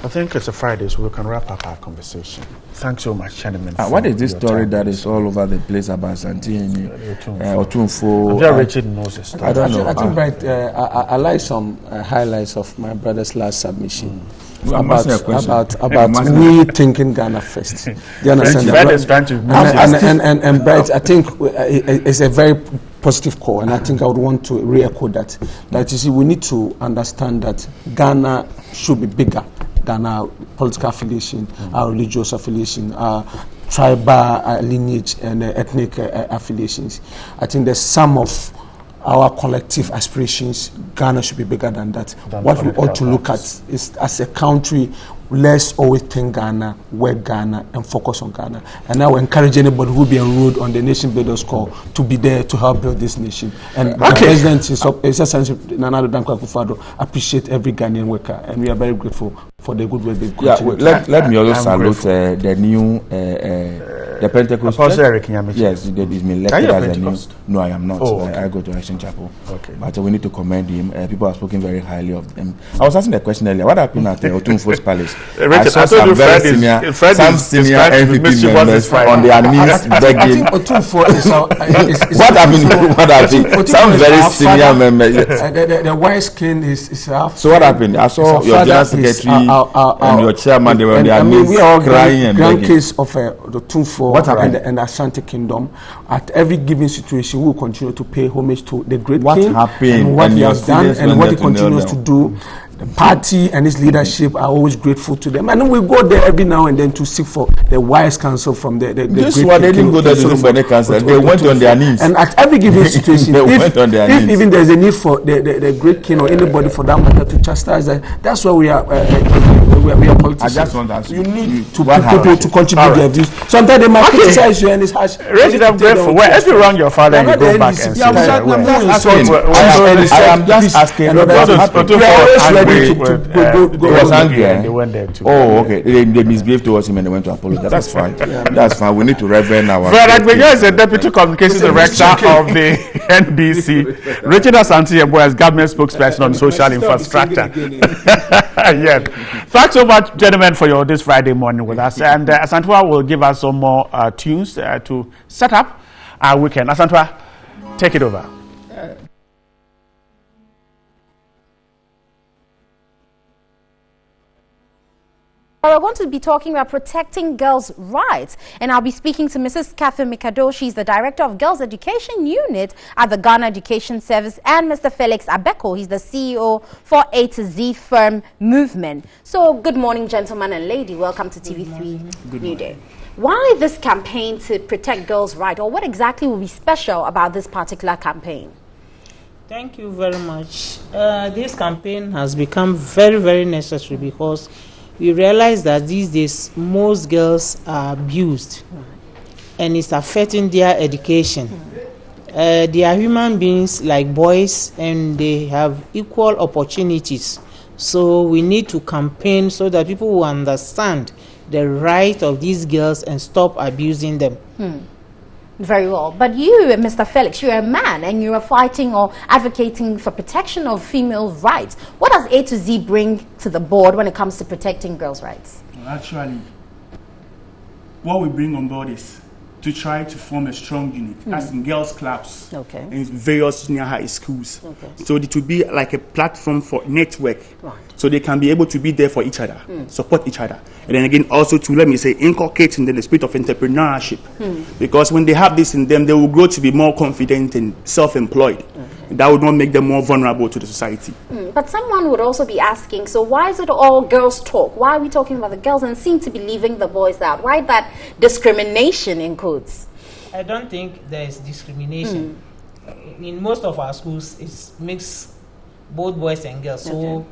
I think it's a Friday, so we can wrap up our conversation. Thanks so much, gentlemen. What is this story that is all over the place about Santini, Otunfo? I'm sure Richard knows the story. I don't know. I think, right, I like some highlights of my brother's last submission. About we thinking Ghana first. Do you understand that? And Bright, I think it's a very positive call, and I think I would want to re-echo that. That you see, we need to understand that Ghana should be bigger than our political affiliation, our religious affiliation, our tribal lineage and ethnic affiliations. I think there's some of our collective aspirations. Ghana should be bigger than that. What we ought to look at is, as a country, let's always think Ghana, work Ghana, and focus on Ghana. And I will encourage anybody who will be enrolled on the Nation Builders Call to be there to help build this nation. And the President, His Excellency Nana Addo Dankwa Akufo-Addo, appreciate every Ghanaian worker, and we are very grateful for the good work they've continued. Let me also salute the new the Pentecost Church. Yes, he's been elected as a new. No, I am not. I go to Action Chapel. Okay. But we need to commend him. People have spoken very highly of him. I was asking the question earlier. What happened at Otunfo's Palace? I saw some very senior NPP members on their knees begging. What happened? What happened? Some very senior members. The wise king is half. So what happened? I saw your general secretary and your chairman. They were on their knees crying and begging. Grand case of the Otunfo and the Ashanti Kingdom. At every given situation, we will continue to pay homage to the great king and what he has done and what he continues to do. The party and its leadership are always grateful to them, and we go there every now and then to seek for the wise counsel from the this great one. They didn't go there to look for any counsel. They went on their knees. And at every given situation, if even there is a need for the great king or anybody for that matter to chastise, that's why we are politicians. I just want to ask you need to people to contribute their views. Sometimes they might criticize you and it's harsh. Raise I'm grateful. Well, if you wrong your father, you go back and say, I am just asking. He was angry. They went there too. Oh, okay. They misbehaved towards him and they went to apologize. That's fine. That's fine. We need to reverend our. Fred Agbega is the Deputy Communications Director of the NBC. Richard Asante Yeboah is government spokesperson on social infrastructure. Yes. Thanks so much, gentlemen, for this Friday morning with us. And Asantwa will give us some more tunes to set up our weekend. Asantwa, take it over. Well, we're going to be talking about protecting girls' rights, and I'll be speaking to Mrs. Catherine Mikado. She's the Director of Girls Education Unit at the Ghana Education Service, and Mr. Felix Abeko. He's the CEO for A to Z Firm Movement. So, good morning, gentlemen and lady. Welcome to TV3 New Day. Why this campaign to protect girls' rights, or what exactly will be special about this particular campaign? Thank you very much. This campaign has become very, very necessary because we realize that these days most girls are abused and it's affecting their education. They are human beings like boys and they have equal opportunities. So we need to campaign so that people will understand the right of these girls and stop abusing them. Very well. But you, Mr. Felix, you're a man and you are fighting or advocating for protection of female rights. What does A to Z bring to the board when it comes to protecting girls' rights? Well, actually, what we bring on board is to try to form a strong unit, as in girls' clubs in various junior high schools. So it will be like a platform for network. So they can be able to be there for each other, support each other. And then again, also to, let me say, inculcate in them the spirit of entrepreneurship. Because when they have this in them, they will grow to be more confident and self-employed. That would not make them more vulnerable to the society. But someone would also be asking, so why is it all girls talk? Why are we talking about the girls and seem to be leaving the boys out? Why that discrimination in quotes? I don't think there is discrimination. In most of our schools, it's mixed, both boys and girls. So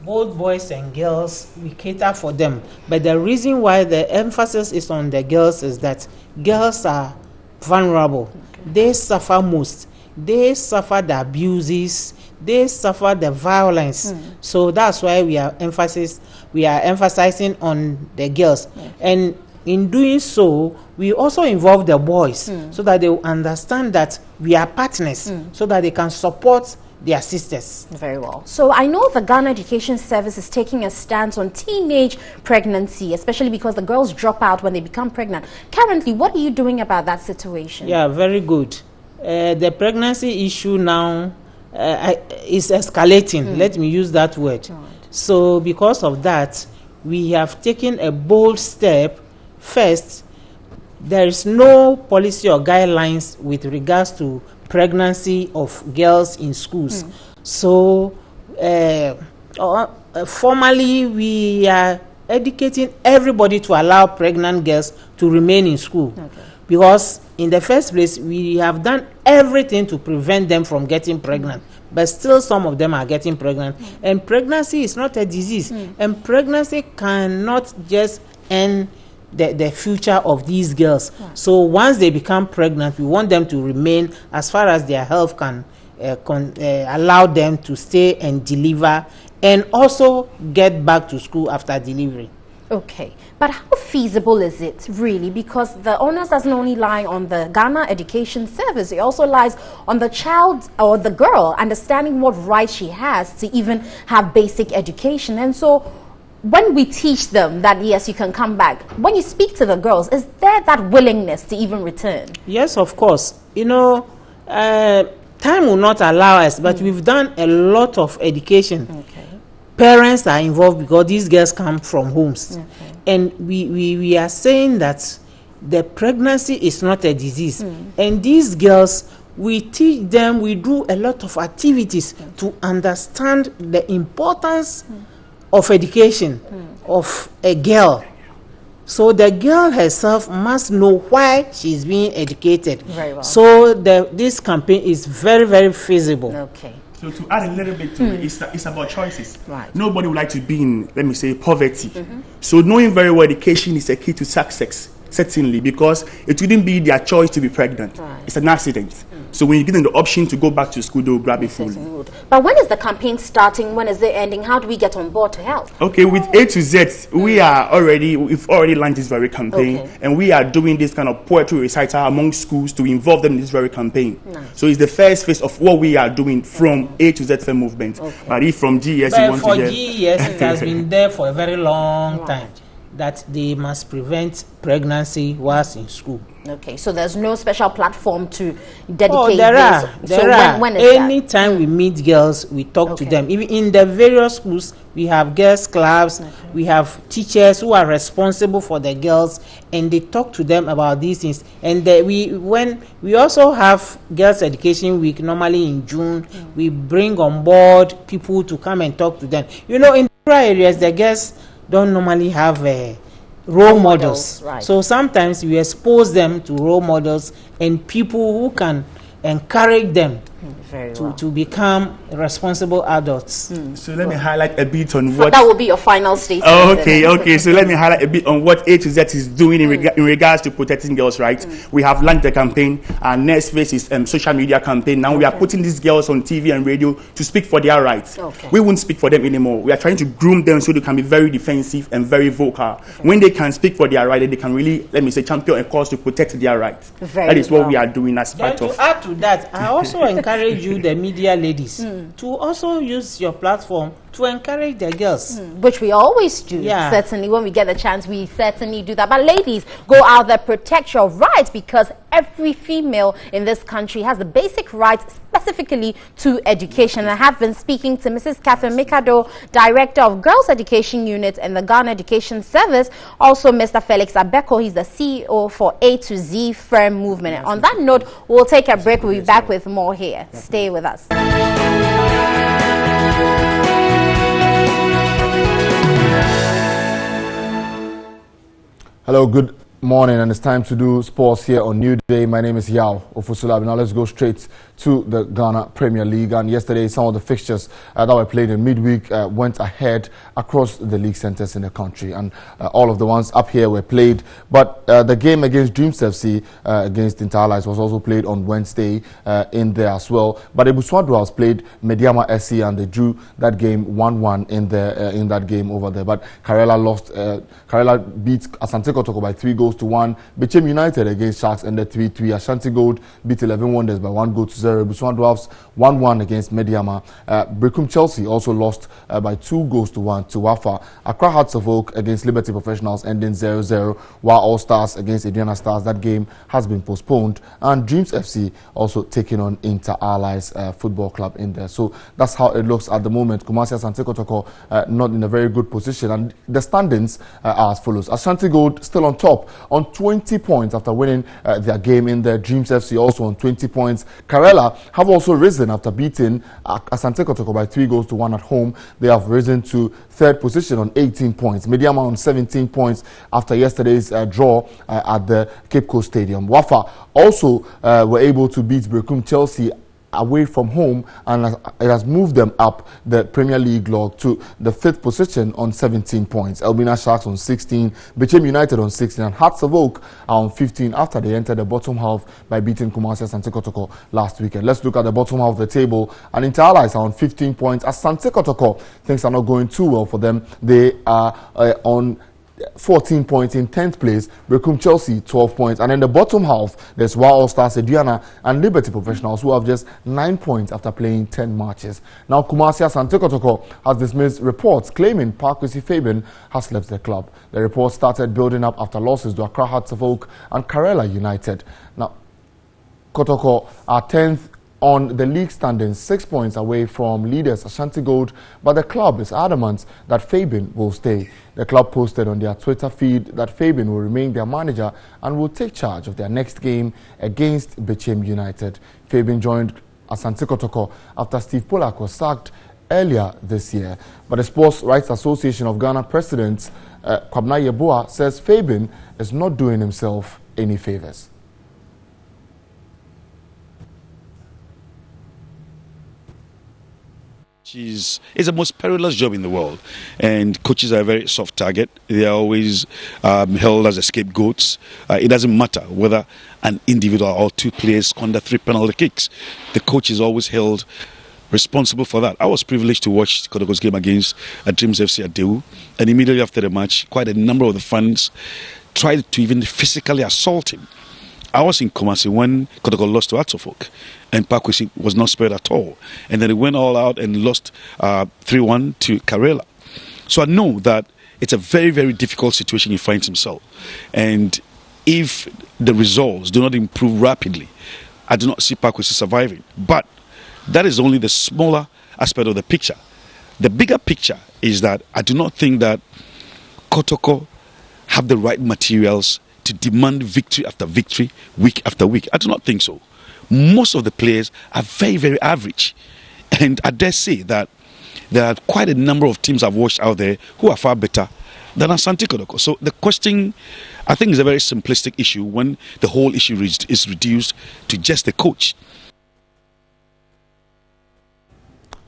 both boys and girls, we cater for them. But the reason why the emphasis is on the girls is that girls are vulnerable. They suffer most. They suffer the abuses. They suffer the violence. So that's why we are emphasizing on the girls. And in doing so, we also involve the boys so that they will understand that we are partners, so that they can support their sisters. Very well. So I know the Ghana Education Service is taking a stance on teenage pregnancy, especially because the girls drop out when they become pregnant. Currently, what are you doing about that situation? Yeah, very good. The pregnancy issue now is escalating. Let me use that word. So because of that, we have taken a bold step. First, there is no policy or guidelines with regards to pregnancy of girls in schools. So formally, we are educating everybody to allow pregnant girls to remain in school. Because in the first place, we have done everything to prevent them from getting pregnant. But still some of them are getting pregnant. And pregnancy is not a disease. And pregnancy cannot just end the future of these girls. So once they become pregnant, we want them to remain as far as their health can allow them to stay and deliver and also get back to school after delivery. Okay, but how feasible is it really? Because the onus doesn't only lie on the Ghana Education Service, it also lies on the child or the girl understanding what rights she has to even have basic education. And so when we teach them that, yes, you can come back, when you speak to the girls, is there that willingness to even return? Yes, of course. You know, time will not allow us, but we've done a lot of education. Parents are involved because these girls come from homes. And we are saying that the pregnancy is not a disease. And these girls, we teach them, we do a lot of activities to understand the importance of education of a girl. So the girl herself must know why she's being educated. Very well. So this campaign is very, very feasible. Okay. So to add a little bit to it, it's about choices. Right. Nobody would like to be in, let me say, poverty. So knowing very well education is a key to success, certainly, because it wouldn't be their choice to be pregnant. Right. It's an accident. So when you give them the option to go back to school, they'll grab it fully. But when is the campaign starting? When is it ending? How do we get on board to help? Okay, with A to Z, we've already launched this very campaign, and we are doing this kind of poetry recital among schools to involve them in this very campaign. Nice. So it's the first phase of what we are doing from A to Z fair movement. But if from GES you want For to get... GES, it has been there for a very long time, that they must prevent pregnancy whilst in school. Okay, so there's no special platform to dedicate there this. are. So There are. when is Anytime we meet girls, we talk to them. Even in the various schools, we have girls clubs, we have teachers who are responsible for the girls, and they talk to them about these things. And we also have Girls Education Week, normally in June. We bring on board people to come and talk to them. You know, in rural areas, the girls don't normally have role models. Right. So sometimes we expose them to role models and people who can encourage them to become responsible adults. So let me highlight a bit on what... That will be your final statement. Okay. So let me highlight a bit on what A to Z is doing in regards to protecting girls' rights. We have launched the campaign. Our next phase is social media campaign. Now we are putting these girls on TV and radio to speak for their rights. We won't speak for them anymore. We are trying to groom them so they can be very defensive and very vocal. When they can speak for their rights, they can really, let me say, champion a cause to protect their rights. That is what we are doing as part of... To add to that, I also encourage you, the media ladies, to also use your platform to encourage the girls. Which we always do. Yeah. Certainly, when we get the chance, we certainly do that. But ladies, go out there, protect your rights, because every female in this country has the basic rights specifically to education. I have been speaking to Mrs. Catherine Mikado, Director of Girls Education Unit and the Ghana Education Service. Also, Mr. Felix Abeko, he's the CEO for A to Z Firm Movement. And on that note, we'll take a break. We'll be back with more here. Stay with us. Hello, good morning, and it's time to do sports here on New Day. My name is Yao Ofusulabi. Now let's go straight to the Ghana Premier League. And yesterday, some of the fixtures that were played in midweek went ahead across the league centres in the country, and all of the ones up here were played. But the game against Dreams FC against Inter-Allies was also played on Wednesday in there as well. But Ebuswadua has played Mediama SC, and they drew that game 1-1 in that game over there. But Karela lost. Karela beat Asante Kotoko by 3-1. Bechem United against Sharks ended 3-3. Ashanti Gold beat 11 Wonders by 1-0. Busuan Dwarfs 1-1 against Mediama. Brekum Chelsea also lost by 2-1 to Wafa. Accra Hearts of Oak against Liberty Professionals ending 0-0. While All Stars against Adriana Stars, that game has been postponed. And Dreams FC also taking on Inter-Allies Football Club in there. So that's how it looks at the moment. Kumasi Asante Kotoko not in a very good position. And the standings are as follows. Ashanti Gold still on top on 20 points after winning their game in there. Dreams FC also on 20 points. Karela have also risen after beating Asante Kotoko by 3-1 at home. They have risen to third position on 18 points. Mediama on 17 points after yesterday's draw at the Cape Coast Stadium. Wafa also were able to beat Brekum Chelsea away from home, and it has moved them up the Premier League log to the 5th position on 17 points. Elmina Sharks on 16, Bechem United on 16, and Hearts of Oak are on 15 after they entered the bottom half by beating Kumasi Asante Kotoko last weekend. Let's look at the bottom half of the table, and Inter-Allies are on 15 points. Asante Kotoko, things are not going too well for them. They are on 14 points in 10th place. Brekum Chelsea 12 points, and in the bottom half there's Wild All Stars Adriana and Liberty Professionals, who have just 9 points after playing 10 matches. Now Kumasi Asante Kotoko has dismissed reports claiming Parkwesi Fabian has left the club. The report started building up after losses to Accra Hearts of Oak and Karela United. Now Kotoko are 10th on the league standings, 6 points away from leaders Ashanti Gold, but the club is adamant that Fabian will stay. The club posted on their Twitter feed that Fabian will remain their manager and will take charge of their next game against Bechem United. Fabian joined Asante Kotoko after Steve Pollak was sacked earlier this year. But the Sports Rights Association of Ghana President Kwabena Yeboah says Fabian is not doing himself any favors. It's the most perilous job in the world, and coaches are a very soft target. They are always held as scapegoats. It doesn't matter whether an individual or two players squander 3 penalty kicks. The coach is always held responsible for that. I was privileged to watch Kotoko's game against Dreams FC at Dewu, and immediately after the match, quite a number of the fans tried to even physically assault him. I was in Kumasi when Kotoko lost to Atofok, and Pakwesi was not spared at all. And then he went all out and lost 3-1 to Karela. So I know that it's a very, very difficult situation he finds himself. And if the results do not improve rapidly, I do not see Pakwesi surviving. But that is only the smaller aspect of the picture. The bigger picture is that I do not think that Kotoko have the right materials to demand victory after victory, week after week. I do not think so. Most of the players are very, very average. And I dare say that there are quite a number of teams I've watched out there who are far better than Asante Kotoko. So the question, I think, is a very simplistic issue when the whole issue is reduced to just the coach.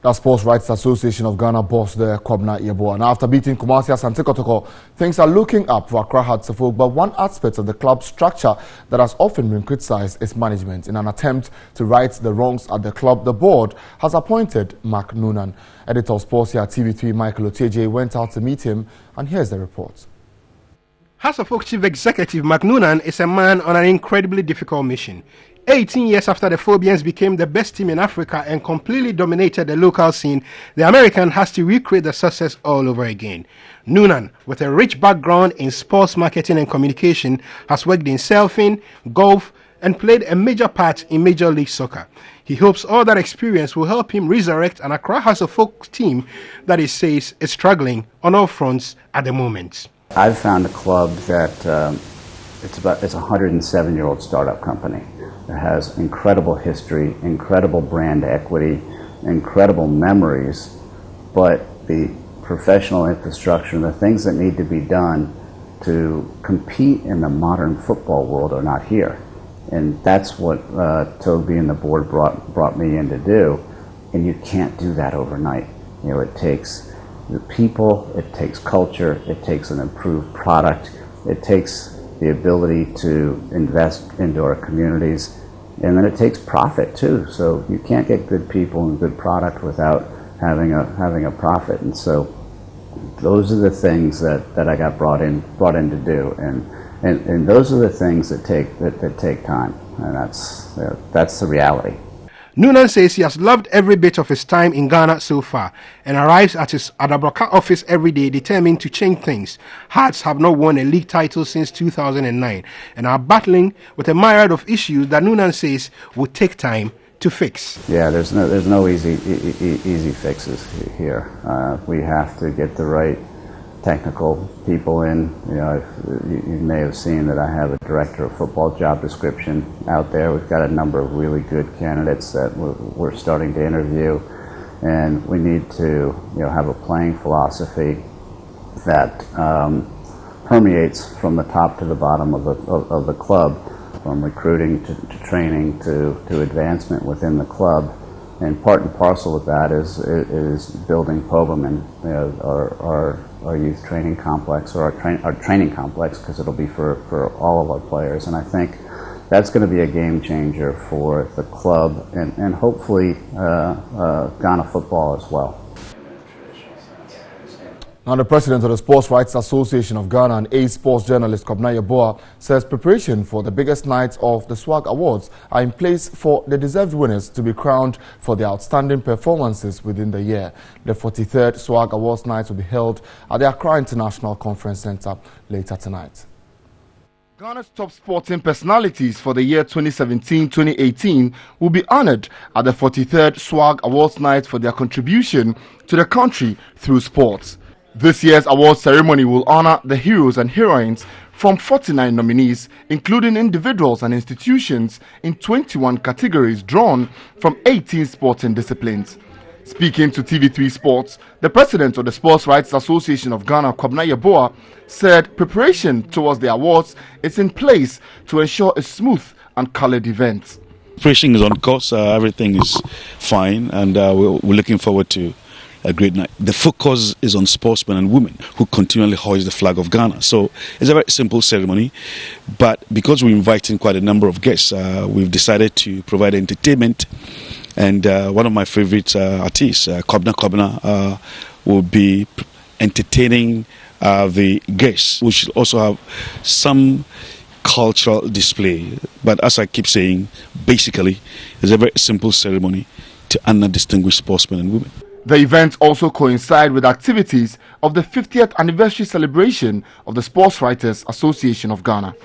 The Sports Rights Association of Ghana boss there, Kwabena Yeboah. And after beating Kumasi Asante Kotoko, things are looking up for Accra Hearts of Oak. But one aspect of the club's structure that has often been criticized is management. In an attempt to right the wrongs at the club, the board has appointed Mark Noonan. Editor of Sports here at TV3, Michael Oteje, went out to meet him, and here's the report. Hearts of Oak Chief Executive Mark Noonan is a man on an incredibly difficult mission. 18 years after the Phobians became the best team in Africa and completely dominated the local scene, the American has to recreate the success all over again. Noonan, with a rich background in sports marketing and communication, has worked in surfing, golf, and played a major part in Major League Soccer. He hopes all that experience will help him resurrect an Accra Hearts of Oak team that he says is struggling on all fronts at the moment. I've found a club that it's a 107-year-old startup company. It has incredible history, incredible brand equity, incredible memories, but the professional infrastructure and the things that need to be done to compete in the modern football world are not here. And that's what Toby and the board brought me in to do. And you can't do that overnight. You know, it takes the people, it takes culture, it takes an improved product, it takes the ability to invest into our communities, and then it takes profit too. So you can't get good people and good product without having a profit. And so those are the things that I got brought in to do, and those are the things that take time, and that's the reality. Noonan says he has loved every bit of his time in Ghana so far and arrives at his Adabraka office every day determined to change things. Hearts have not won a league title since 2009 and are battling with a myriad of issues that Noonan says will take time to fix. Yeah, there's no easy fixes here. We have to get the right technical people in. You know, you may have seen that I have a director of football job description out there. We've got a number of really good candidates that we're starting to interview, and we need to have a playing philosophy that permeates from the top to the bottom of the club, from recruiting to training to advancement within the club. And part and parcel of that is building Poberman, our youth training complex, or our training complex, because it'll be for all of our players. And I think that's going to be a game changer for the club and hopefully Ghana football as well. Now, the president of the Sports Rights Association of Ghana and ace sports journalist Kwabena Yeboah says preparation for the biggest nights of the SWAG Awards are in place for the deserved winners to be crowned for their outstanding performances within the year. The 43rd SWAG Awards night will be held at the Accra International Conference Center later tonight. Ghana's top sporting personalities for the year 2017-2018 will be honored at the 43rd SWAG Awards Night for their contribution to the country through sports. This year's awards ceremony will honor the heroes and heroines from 49 nominees, including individuals and institutions in 21 categories drawn from 18 sporting disciplines. Speaking to TV3 Sports, the president of the Sports Rights Association of Ghana, Kwabena Yeboah, said preparation towards the awards is in place to ensure a smooth and coloured event. Preparation is on course, everything is fine, and we're looking forward to a great night. The focus is on sportsmen and women who continually hoist the flag of Ghana. So it's a very simple ceremony, but because we're inviting quite a number of guests, we've decided to provide entertainment. And one of my favorite artists, Kwabena, will be entertaining the guests. We should also have some cultural display. But as I keep saying, basically, it's a very simple ceremony to honor distinguished sportsmen and women. The event also coincides with activities of the 50th anniversary celebration of the Sports Writers Association of Ghana.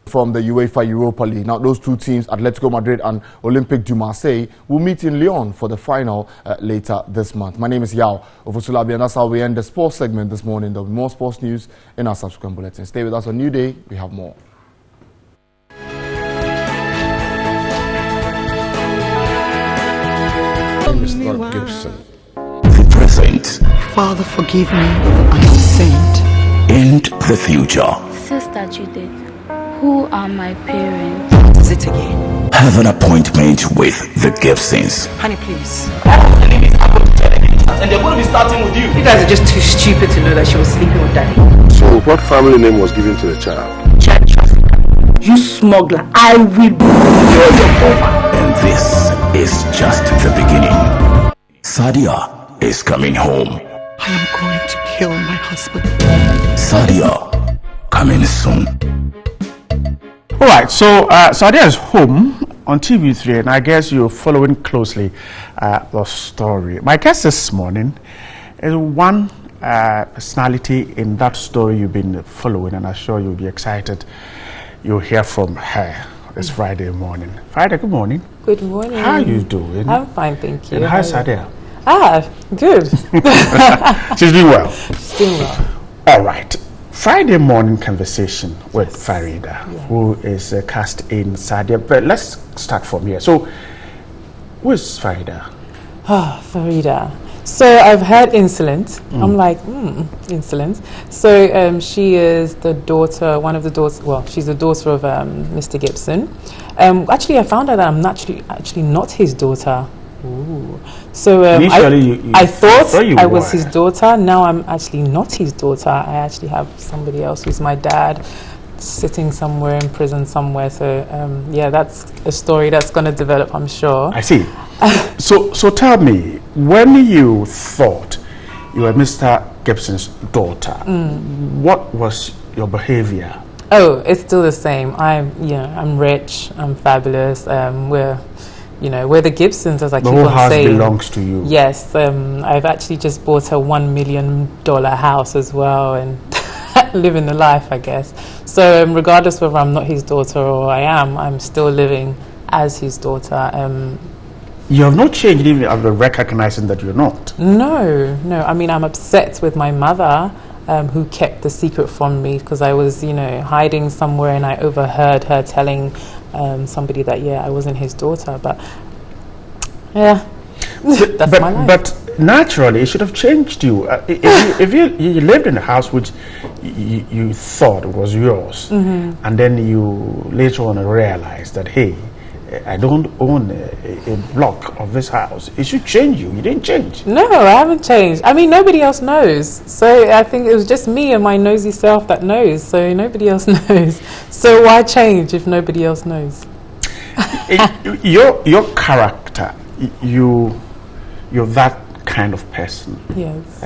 From the UEFA Europa League. Now, those two teams, Atletico Madrid and Olympique de Marseille, will meet in Lyon for the final later this month. My name is Yao Ofusulabi, and that's how we end the sports segment this morning. There will be more sports news in our subsequent bulletin. Stay with us on New Day. We have more. Mr. Gibson. The present. Father, forgive me. I have sinned. And the future. Sister Judith, who are my parents? What is it again? Have an appointment with the Gibsons. Honey, please. And they're going to be starting with you. You guys are just too stupid to know that she was sleeping with Daddy. So, what family name was given to the child? Child trafficker. You smuggler. I will blow your cover. And this is just the beginning. Sadia is coming home. I am going to kill my husband. Sadia, coming soon. All right, so Sadia is home on TV3, and I guess you're following closely the story. My guest this morning is one personality in that story you've been following, and I'm sure you'll be excited. You'll hear from her this Friday morning. Friday, good morning. Good morning. How are you doing? I'm fine, thank you. And how's Sadia? Good. She's doing well. She's doing well. All right. Friday morning conversation with Farida, who is cast in Sadia. But let's start from here. So, who is Farida? Farida. So I've heard Insolent. I'm like, Insolent. So she is the daughter, one of the daughters. Well, she's the daughter of Mr. Gibson. Actually, I found out that I'm actually not his daughter. Ooh. So I thought I was his daughter. Now I'm actually not his daughter. I actually have somebody else who's my dad, sitting somewhere in prison somewhere. So yeah, that's a story that's going to develop, I'm sure. I see. So tell me, when you thought you were Mr. Gibson's daughter, what was your behavior? Oh, it's still the same. I'm rich. I'm fabulous. We're the Gibsons, as I keep on saying. The whole house belongs to you. Yes, I've actually just bought a $1 million house as well, and living the life, I guess. So regardless whether I'm not his daughter or I am, I'm still living as his daughter. You have not changed even after recognizing that you're not. No. I mean, I'm upset with my mother, who kept the secret from me because I was, hiding somewhere, and I overheard her telling somebody that I wasn't his daughter. But yeah, that's my life. But naturally, it should have changed you. If you lived in a house which you thought was yours, and then you later on realized that, hey, I don't own a block of this house, it should change you. You didn't change. No, I haven't changed. I mean, nobody else knows. So I think it was just me and my nosy self that knows. So nobody else knows. So why change if nobody else knows? Your character, you're that kind of person. Yes.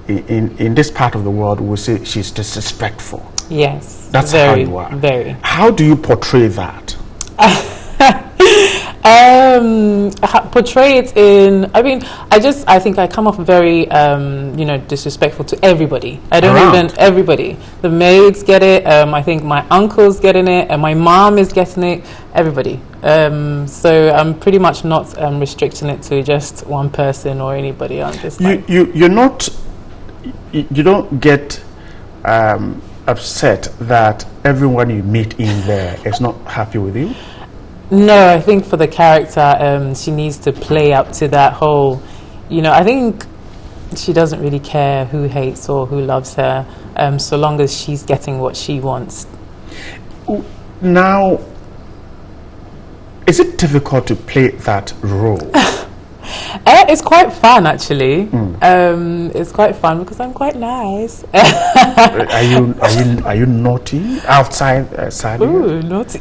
In this part of the world, we say she's disrespectful. Yes. That's very, how you are. Very. How do you portray that? Portray it in. I mean, I think I come off very, disrespectful to everybody. I don't even everybody. The maids get it. I think my uncle's getting it, and my mom is getting it. Everybody. So I'm pretty much not restricting it to just one person or anybody. I'm just you're not. You don't get upset that everyone you meet in there is not happy with you. No, I think for the character, she needs to play up to that whole, I think she doesn't really care who hates or who loves her, so long as she's getting what she wants. Now, is it difficult to play that role? It's quite fun, actually. It's quite fun because I'm quite nice. Are you naughty outside Sadia? Ooh, naughty.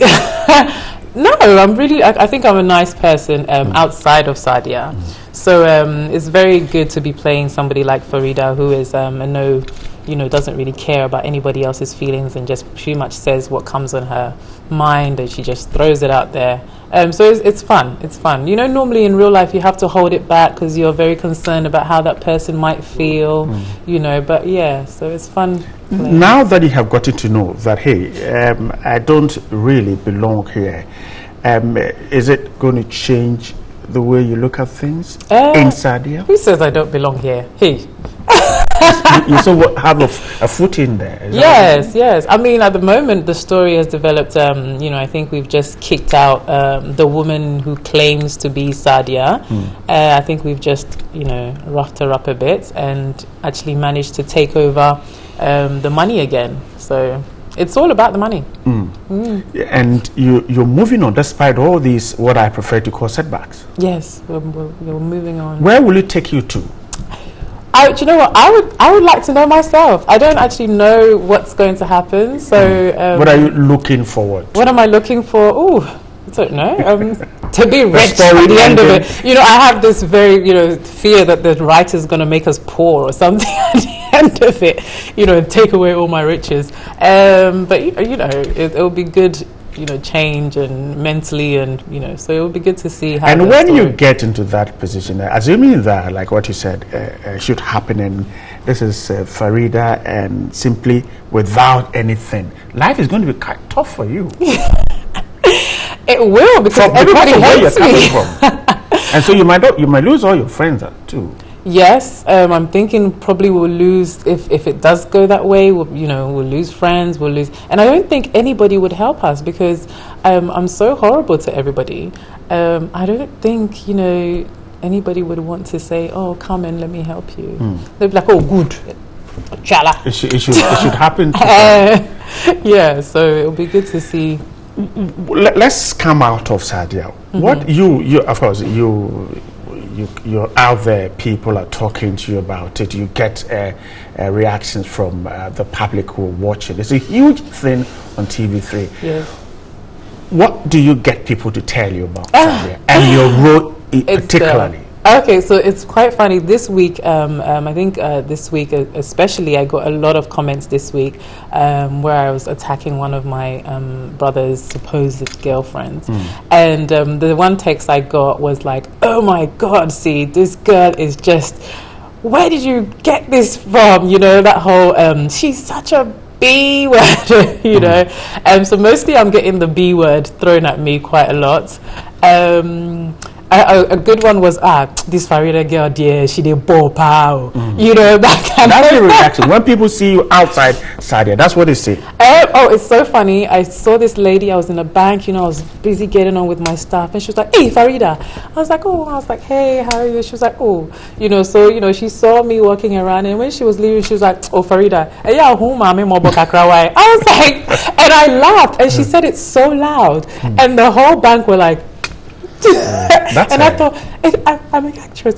No, I'm really. I think I'm a nice person outside of Sadia. So it's very good to be playing somebody like Farida, who is doesn't really care about anybody else's feelings and just pretty much says what comes on her mind, and she just throws it out there. So it's fun. It's fun. Normally in real life you have to hold it back because you're very concerned about how that person might feel. But yeah, so it's fun. Now that you have gotten to know that, hey, I don't really belong here, is it going to change the way you look at things in Sadia? Who says I don't belong here? Hey. You still have a foot in there. Yes. I mean, at the moment, the story has developed. I think we've just kicked out the woman who claims to be Sadia. I think we've just, roughed her up a bit and actually managed to take over the money again. So it's all about the money. And you're moving on despite all these, what I prefer to call setbacks. Yes, we're moving on. Where will it take you to? Do you know what? I would like to know myself. I don't actually know what's going to happen. So what are you looking forward to? What am I looking for? Oh, I don't know. To be rich at the end of it. I have this very, fear that the writer's going to make us poor or something at the end of it, and take away all my riches. But, it'll be good, change and mentally and, so it'll be good to see how. And when you get into that position, assuming that, like what you said, should happen, and this is Farida, and simply without anything, life is going to be quite tough for you. It will, because everybody hates me. And so you might lose all your friends too. Yes, I'm thinking probably we'll lose if it does go that way. We'll lose friends. We'll lose, and I don't think anybody would help us because I'm so horrible to everybody. I don't think anybody would want to say, "Oh, come and let me help you." They'd be like, "Oh, good, chala." It should happen. Yeah, so it'll be good to see. Let's come out of Sadia. What you of course you're out there, people are talking to you about it, you get reactions from the public who watch it. It's a huge thing on TV3. Yes. What do you get people to tell you about Sadia and your role particularly? Okay, so it's quite funny. This week, I think this week especially, I got a lot of comments this week where I was attacking one of my brother's supposed girlfriends. And the one text I got was like, "Oh my God, see, this girl is just, where did you get this from?" That whole, she's such a B word, So mostly I'm getting the B word thrown at me quite a lot. A good one was this Farida girl, dear, she did ball pow. That's the reaction when people see you outside Sadia. That's what they say. It's so funny. I saw this lady. I was in a bank. I was busy getting on with my stuff, and she was like, "Hey, Farida." I was like, "Hey, how are you?" She was like, "Oh, So she saw me walking around, and when she was leaving, she was like, "Oh, Farida, yeah, who mommy mobokakrawai." I was like, and I laughed, and she said it so loud, and the whole bank were like. And I thought, I'm an actress.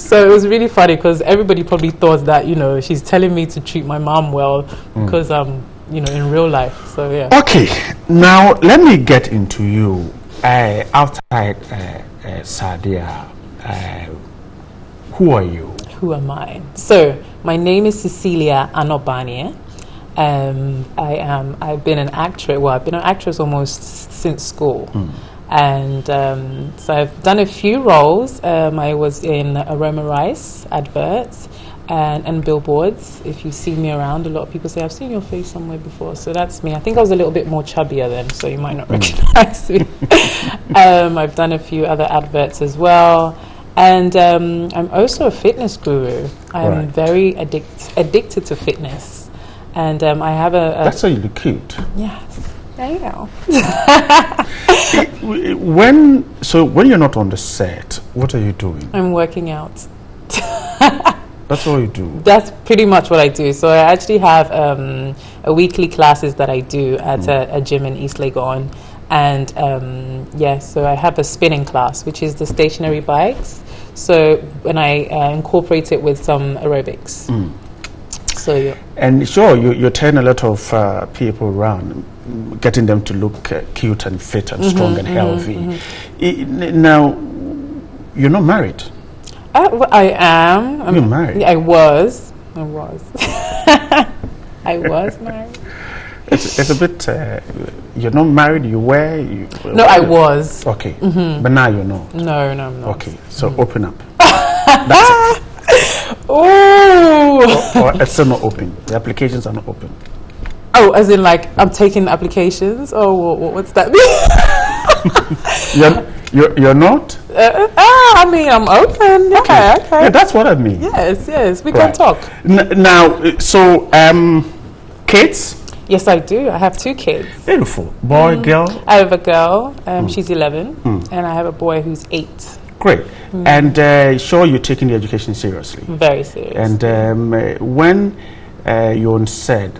So it was really funny because everybody probably thought that she's telling me to treat my mom well because in real life. So yeah. Okay, now let me get into you outside Sadia. Who are you? Who am I? So my name is Cecilia Anobanie. I've been an actress. Well, I've been an actress almost since school. And so I've done a few roles. I was in Aroma Rice adverts and billboards. If you see me around, a lot of people say, I've seen your face somewhere before. So that's me. I think I was a little bit more chubbier then, so you might not recognize me. I've done a few other adverts as well. And I'm also a fitness guru. I'm very addicted to fitness. And I have a... That's why you look cute. Yes. There you go. When you're not on the set, what are you doing? I'm working out. That's all you do? That's pretty much what I do. So I actually have a weekly classes that I do at a gym in East Legon. And so I have a spinning class, which is the stationary bikes. So when I incorporate it with some aerobics. So yeah. And sure, you're telling a lot of people around, getting them to look cute and fit and strong and healthy. Now, you're not married. I am. You're married. I was. I was married. It's a bit. You're not married. You were. No, I was. Okay, but now you're not. No, I'm not. Okay, so open up. That's it. Or it's still not open. The applications are not open. Oh, as in like I'm taking applications? Oh, what's that mean? You're not? I mean, I'm open. Okay. Yeah, that's what I mean. Yes, we can talk. Now, so kids? Yes, I do. I have 2 kids. Beautiful. Boy, girl? I have a girl. She's 11, and I have a boy who's 8. Great. And sure, you're taking the education seriously. Very serious. And when you're on set,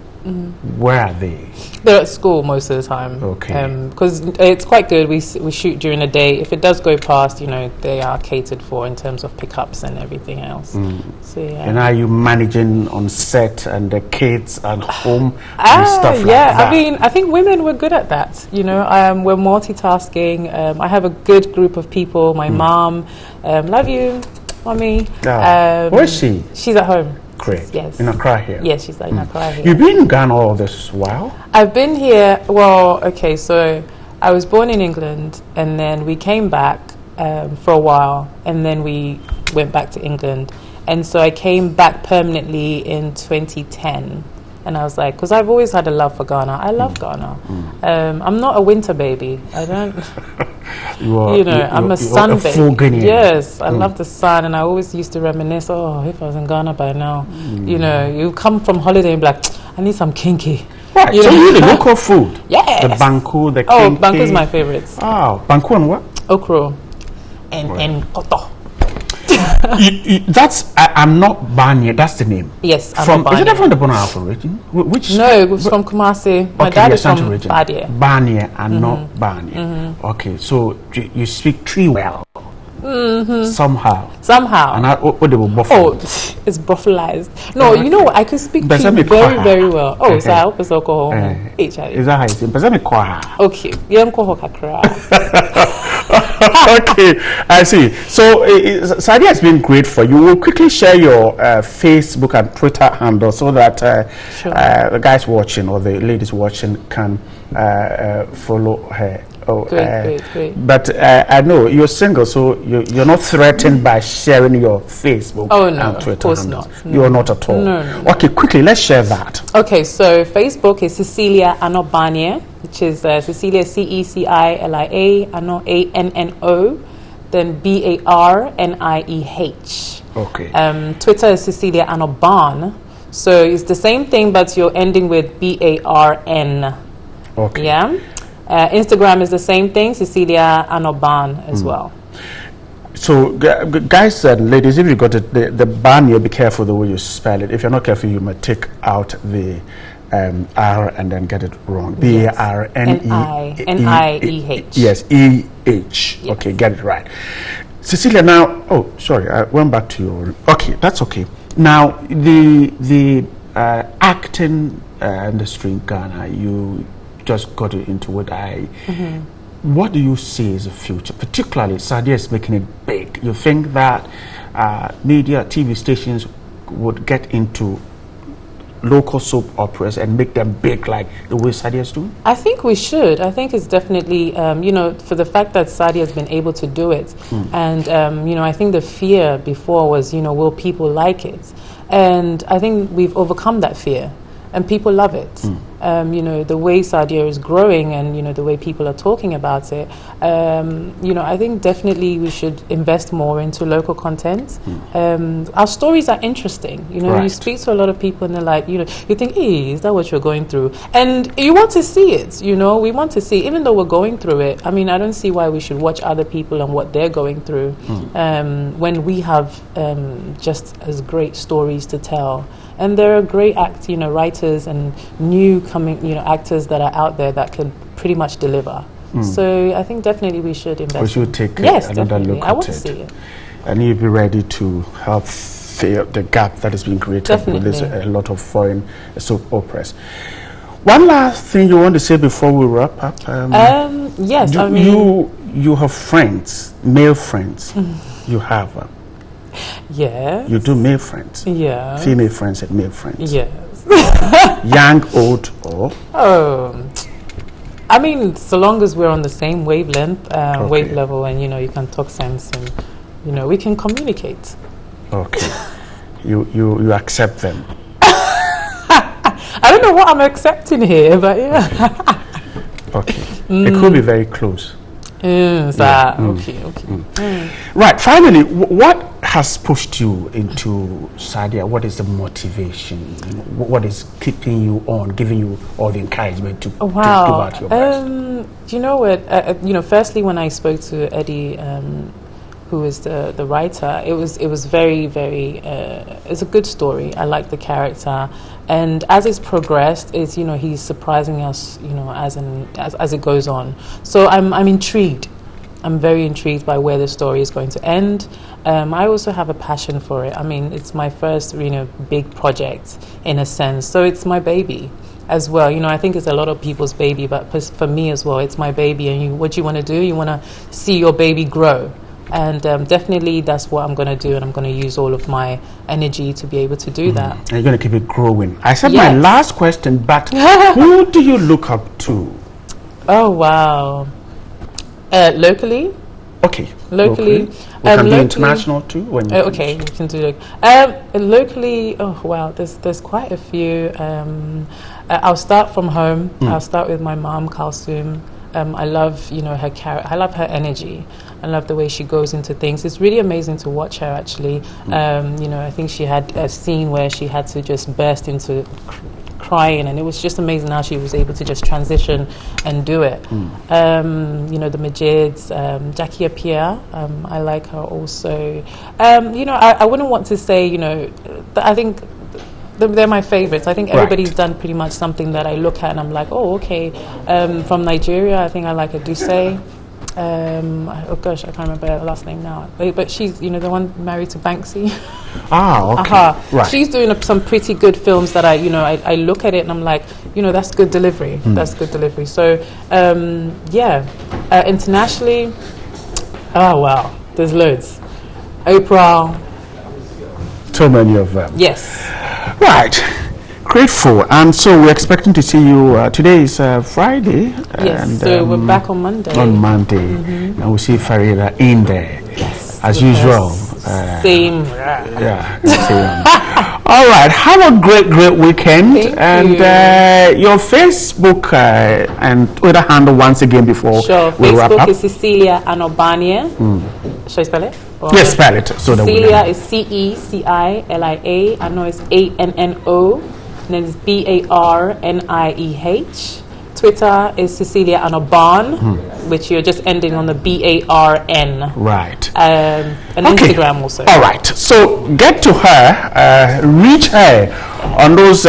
where are they? They're at school most of the time. Okay. Because it's quite good. We shoot during the day. If it does go past, they are catered for in terms of pickups and everything else. So yeah. And are you managing on set and the kids and home and stuff like that? I mean, I think women were good at that. We're multitasking. I have a good group of people. My mom, love you, mommy. Where is she? She's at home. Great. Yes. In Accra here? Yes, she's in Accra here. You've been in Ghana all this while? I've been here, so I was born in England and then we came back for a while and then we went back to England. And so I came back permanently in 2010. And I was like, because I've always had a love for Ghana. I love Ghana. I'm not a winter baby. I don't... I'm a sun baby. Yes, I love the sun, and I always used to reminisce. Oh, if I was in Ghana by now, you come from holiday and be like, I need some kinky. Right. So you the local food. Yes. The banku, the kinky. Oh, banku is my favorite. Oh, banku and what? Okro, and koto. That's I'm not Banya. That's the name. Yes, I'm from. Is it from the Bono Alpha region? Which? No, it was from Kumasi. My dad is from Badia. Banya and not Banya. Okay, so you speak Tree well. Somehow. And what they will buffalo? Oh, it's buffalized. No, you know what? I could speak Tree very, very well. Oh, so I hope it's alcohol. Is that how you say? Okay, Okay, I see. So, Sadia has been great for you. We'll quickly share your Facebook and Twitter handle so that the guys watching or the ladies watching can follow her. Oh, great. But I know you're single, so you're not threatened by sharing your Facebook and Twitter of course handles. not. No. You're not at all. No. Okay, quickly, let's share that. Okay, so Facebook is Cecilia Anobanie, which is Cecilia Cecilia Ano ANNO, then BARNIEH. Okay. Twitter is Cecilia Anoban, so it's the same thing, but you're ending with BARN. Okay. Yeah. Instagram is the same thing, Cecilia Anoban as well. So, guys and ladies, if you got it, the ban, you be careful the way you spell it. If you're not careful, you might take out the R and then get it wrong. BARNIEH. Yes, EH. Yes. Okay, get it right. Cecilia, now, oh, sorry, I went back to your. Okay, that's okay. Now, the acting industry in Ghana, you just got into it. What do you see as a future? Particularly, Sadia is making it big. You think that media, TV stations would get into local soap operas and make them big like the way Sadia is doing? I think we should. I think it's definitely, you know, for the fact that Sadia has been able to do it. And, you know, I think the fear before was, you know, will people like it? And I think we've overcome that fear. And people love it. You know, the way Sadia is growing and, you know, the way people are talking about it, you know, I think definitely we should invest more into local content. Our stories are interesting. You know, you speak to a lot of people and they're like, you know, you think, hey, is that what you're going through? And you want to see it, you know, we want to see, even though we're going through it, I mean, I don't see why we should watch other people and what they're going through when we have just as great stories to tell. And there are great you know, writers and new coming, you know, actors that are out there that can pretty much deliver. So I think definitely we should invest. We should take another definitely. look I at want it. to see it. And you'll be ready to help fill the gap that has been created with this, a lot of foreign soap operas. One last thing you want to say before we wrap up? Yes, I mean... You have friends, male friends. You have... Yes. You do male friends? Yeah. Female friends and male friends? Yes. Young, old, or? I mean, so long as we're on the same wavelength, wave level, and, you know, you can talk sense and, you know, we can communicate. Okay. You accept them? I don't know what I'm accepting here, but yeah. Okay. It could be very close. Okay. Right, finally, what has pushed you into Sadia? What is the motivation? What is keeping you on, giving you all the encouragement to give out your best? You know what? You know, firstly, when I spoke to Eddie, who is the writer, it was very, very. It's a good story. I like the character, and as it's progressed, is, you know, he's surprising us, you know, as it goes on. So I'm intrigued. I'm very intrigued by where the story is going to end. I also have a passion for it. I mean, it's my first, you know, big project in a sense. So it's my baby as well. You know, I think it's a lot of people's baby, but for me as well, it's my baby. And what you want to do, you want to see your baby grow. And definitely that's what I'm going to do, and I'm going to use all of my energy to be able to do that. And you're going to keep it growing. I said my last question, but who do you look up to? Oh, wow. Locally? Okay. Locally. We can do international too. When you okay, we can do it. Locally, oh wow, there's quite a few. I'll start from home. I'll start with my mom, Kalsum. I love, you know, her character. I love her energy. I love the way she goes into things. It's really amazing to watch her, actually. You know, I think she had a scene where she had to just burst into crying, and it was just amazing how she was able to just transition and do it. You know, the Majids, Jackie Appiah, I like her also. You know, I wouldn't want to say, you know, I think they're my favorites. I think everybody's done pretty much something that I look at and I'm like, oh, okay. From Nigeria, I think I like Aduse. Oh gosh, I can't remember her last name now. But she's, you know, the one married to Banksy. Okay. Right. She's doing some pretty good films that I look at it and I'm like, you know, that's good delivery. That's good delivery. So, yeah. Internationally, oh wow, there's loads. Oprah. So many of them. Yes. Right. Grateful. And so we're expecting to see you. Today is Friday. Yes, and, so we're back on Monday. On Monday. And we'll see Farida in there. Yes. As usual. Same. Yeah. Same. All right. Have a great weekend. Your Facebook and Twitter handle once again before we wrap up. Facebook is Cecilia Anobania. Should I spell it? Yes, spell it. So Cecilia is Cecilia. Ano is ANNO. And then it's BARNIEH. Twitter is Cecilia Anoban, which you're just ending on the BARN. Right. And Instagram also. All right. So get to her, reach her on those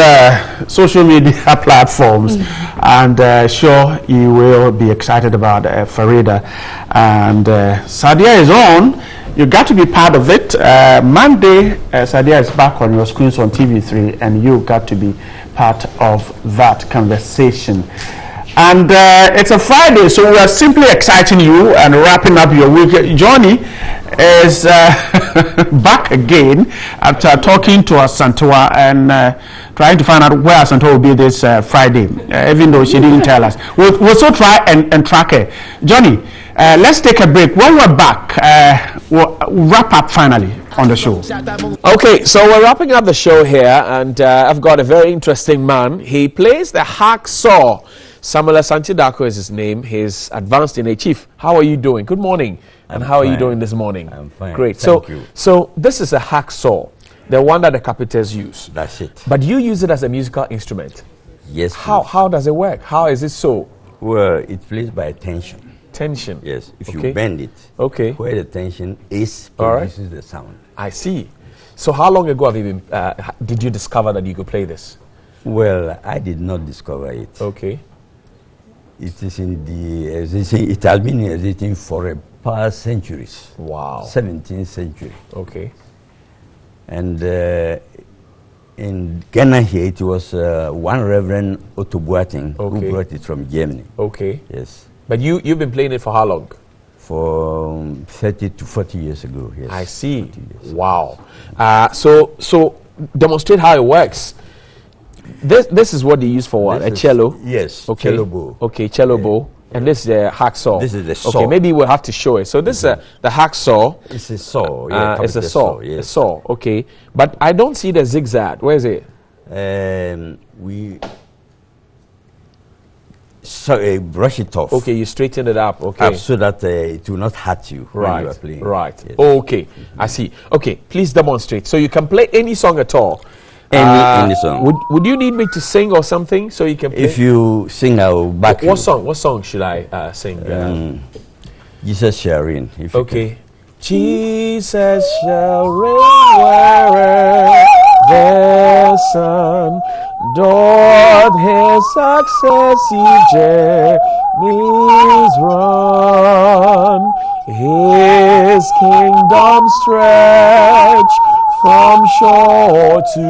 social media platforms, and sure you will be excited about Farida. And Sadia is on. You got to be part of it. Monday, Sadia is back on your screens on TV3, and you got to be part of that conversation. And it's a Friday, so we are simply exciting you and wrapping up your week. Johnny is back again after talking to Asantewa and trying to find out where Asantewa will be this Friday, even though she didn't tell us. We'll also try and track her. Johnny, let's take a break. When we're back, we'll wrap up finally on the show. Okay, so we're wrapping up the show here, and I've got a very interesting man. He plays the hacksaw. Samuel Asante-Darko is his name. He's advanced in a chief. How are you doing? Good morning. And how are you doing this morning? I'm fine. Great. Thank you. So this is a hacksaw, the one that the carpenters use. That's it. But you use it as a musical instrument. Yes. How does it work? How is it so? Well, it plays by tension. Tension. Yes. If Okay. you bend it, okay, where the tension is All right. produces the sound. I see. So how long ago have you been? Did you discover that you could play this? Well, I did not discover it. Okay. It is in the existing. It has been existing for a past centuries. Wow. 17th century. Okay. And in Ghana here, it was one Reverend Otto Boateng who brought it from Germany. Okay. Yes. But you've been playing it for how long? For 30 to 40 years ago. Yes. I see. Wow. So demonstrate how it works. This is what they use for what? This A is- cello? yes, Okay. cello bow. Okay, cello bow. And this is the hacksaw. This is the Okay, saw. maybe we'll have to show it. So this is the hacksaw. It's a saw. Yeah, it's a capital saw. yes. A saw. Okay. But I don't see the zigzag. Where is it? So brush it off. Okay, you straighten it up. Okay. Up so that it will not hurt you when you are playing. Right. Yes. Okay. I see. Okay. Please demonstrate. So you can play any song at all. Any song. Would you need me to sing or something so you can play? If you sing, I will back What you. song? What song should I sing? Jesus shall reign. If you Okay. Jesus shall reign wherever the sun doth his successive journeys run. His kingdom stretch from shore to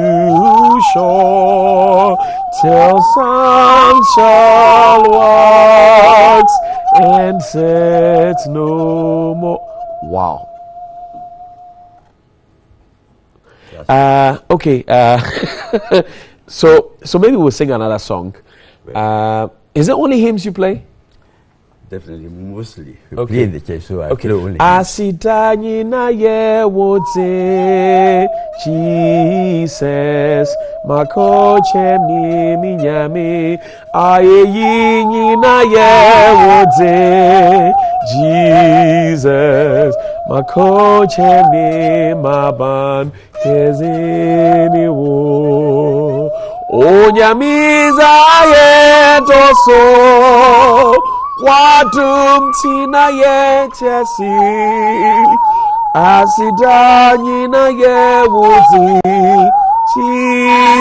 shore till sun shall wax and set no more. Wow. Okay. So maybe we'll sing another song. Is it only hymns you play? Definitely, mostly. We Okay. play in the church, so I Okay. play only. Asidani na ye wote Jesus makoche mi minyami ayeyi na ye wote Jesus makoche mi maban kezini wo onyamiza ye toso Wadum tina ye chesi Asidanyi na ye wuzi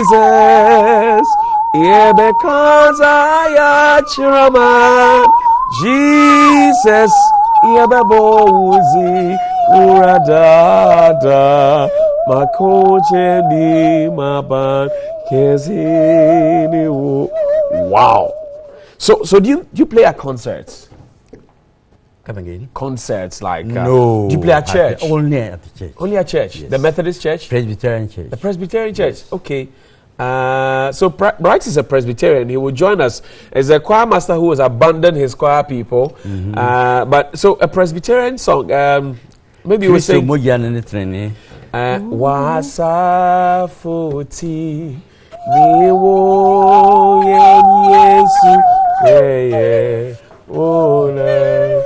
Jesus Yebe kanza ya chirama Jesus Yebe bo wuzi Uradada Makoche ni maban Kezini wo. Wow. So do you play at concerts? Come again? Concerts like No. do you play at church? Only at the church. Only at church. Yes. The Methodist church? Presbyterian church. The Presbyterian church. Okay. So Bright is a Presbyterian. He will join us as a choir master who has abandoned his choir people. But so a Presbyterian song. Maybe we'll sing. Wasafuti miwo yen Yesu yeah oh na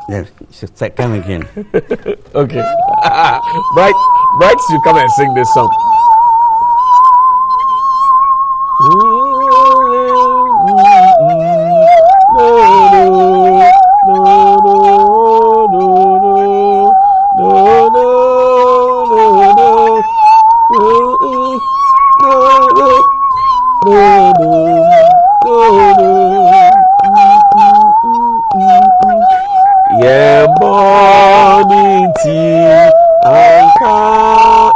Yes, come again. Okay. Bright, you come and sing this song. Yeah, boniti anka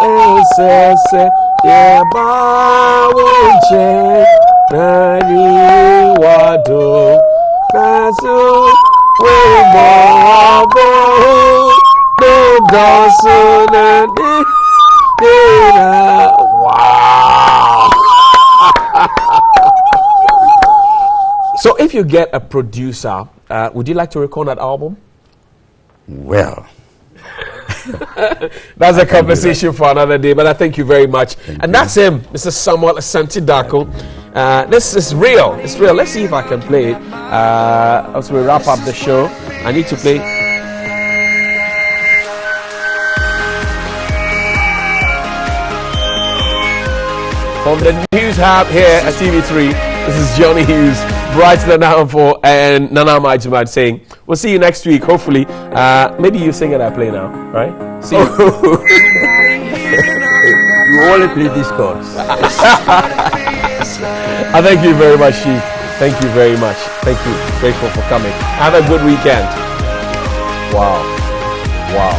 esese Yeah, Bawunche, Nani Wado, Nasu, Webo, No Dosu, Nani. Wow. So if you get a producer, would you like to record that album? Well, that's a conversation for another day, but I thank you very much. That's him, Mr. Samuel Asante Darko. This is real. It's real. Let's see if I can play it as we wrap up the show. I need to play. From the News Hub here at TV3, this is Johnny Hughes, Brighton and Downfall, and Nana Majumad saying, we'll see you next week, hopefully. Maybe you sing it, I play now, right? See you. You only play this chords. I thank you very much, Chief. Thank you very much. Thank you. Grateful for coming. Have a good weekend. Wow. Wow.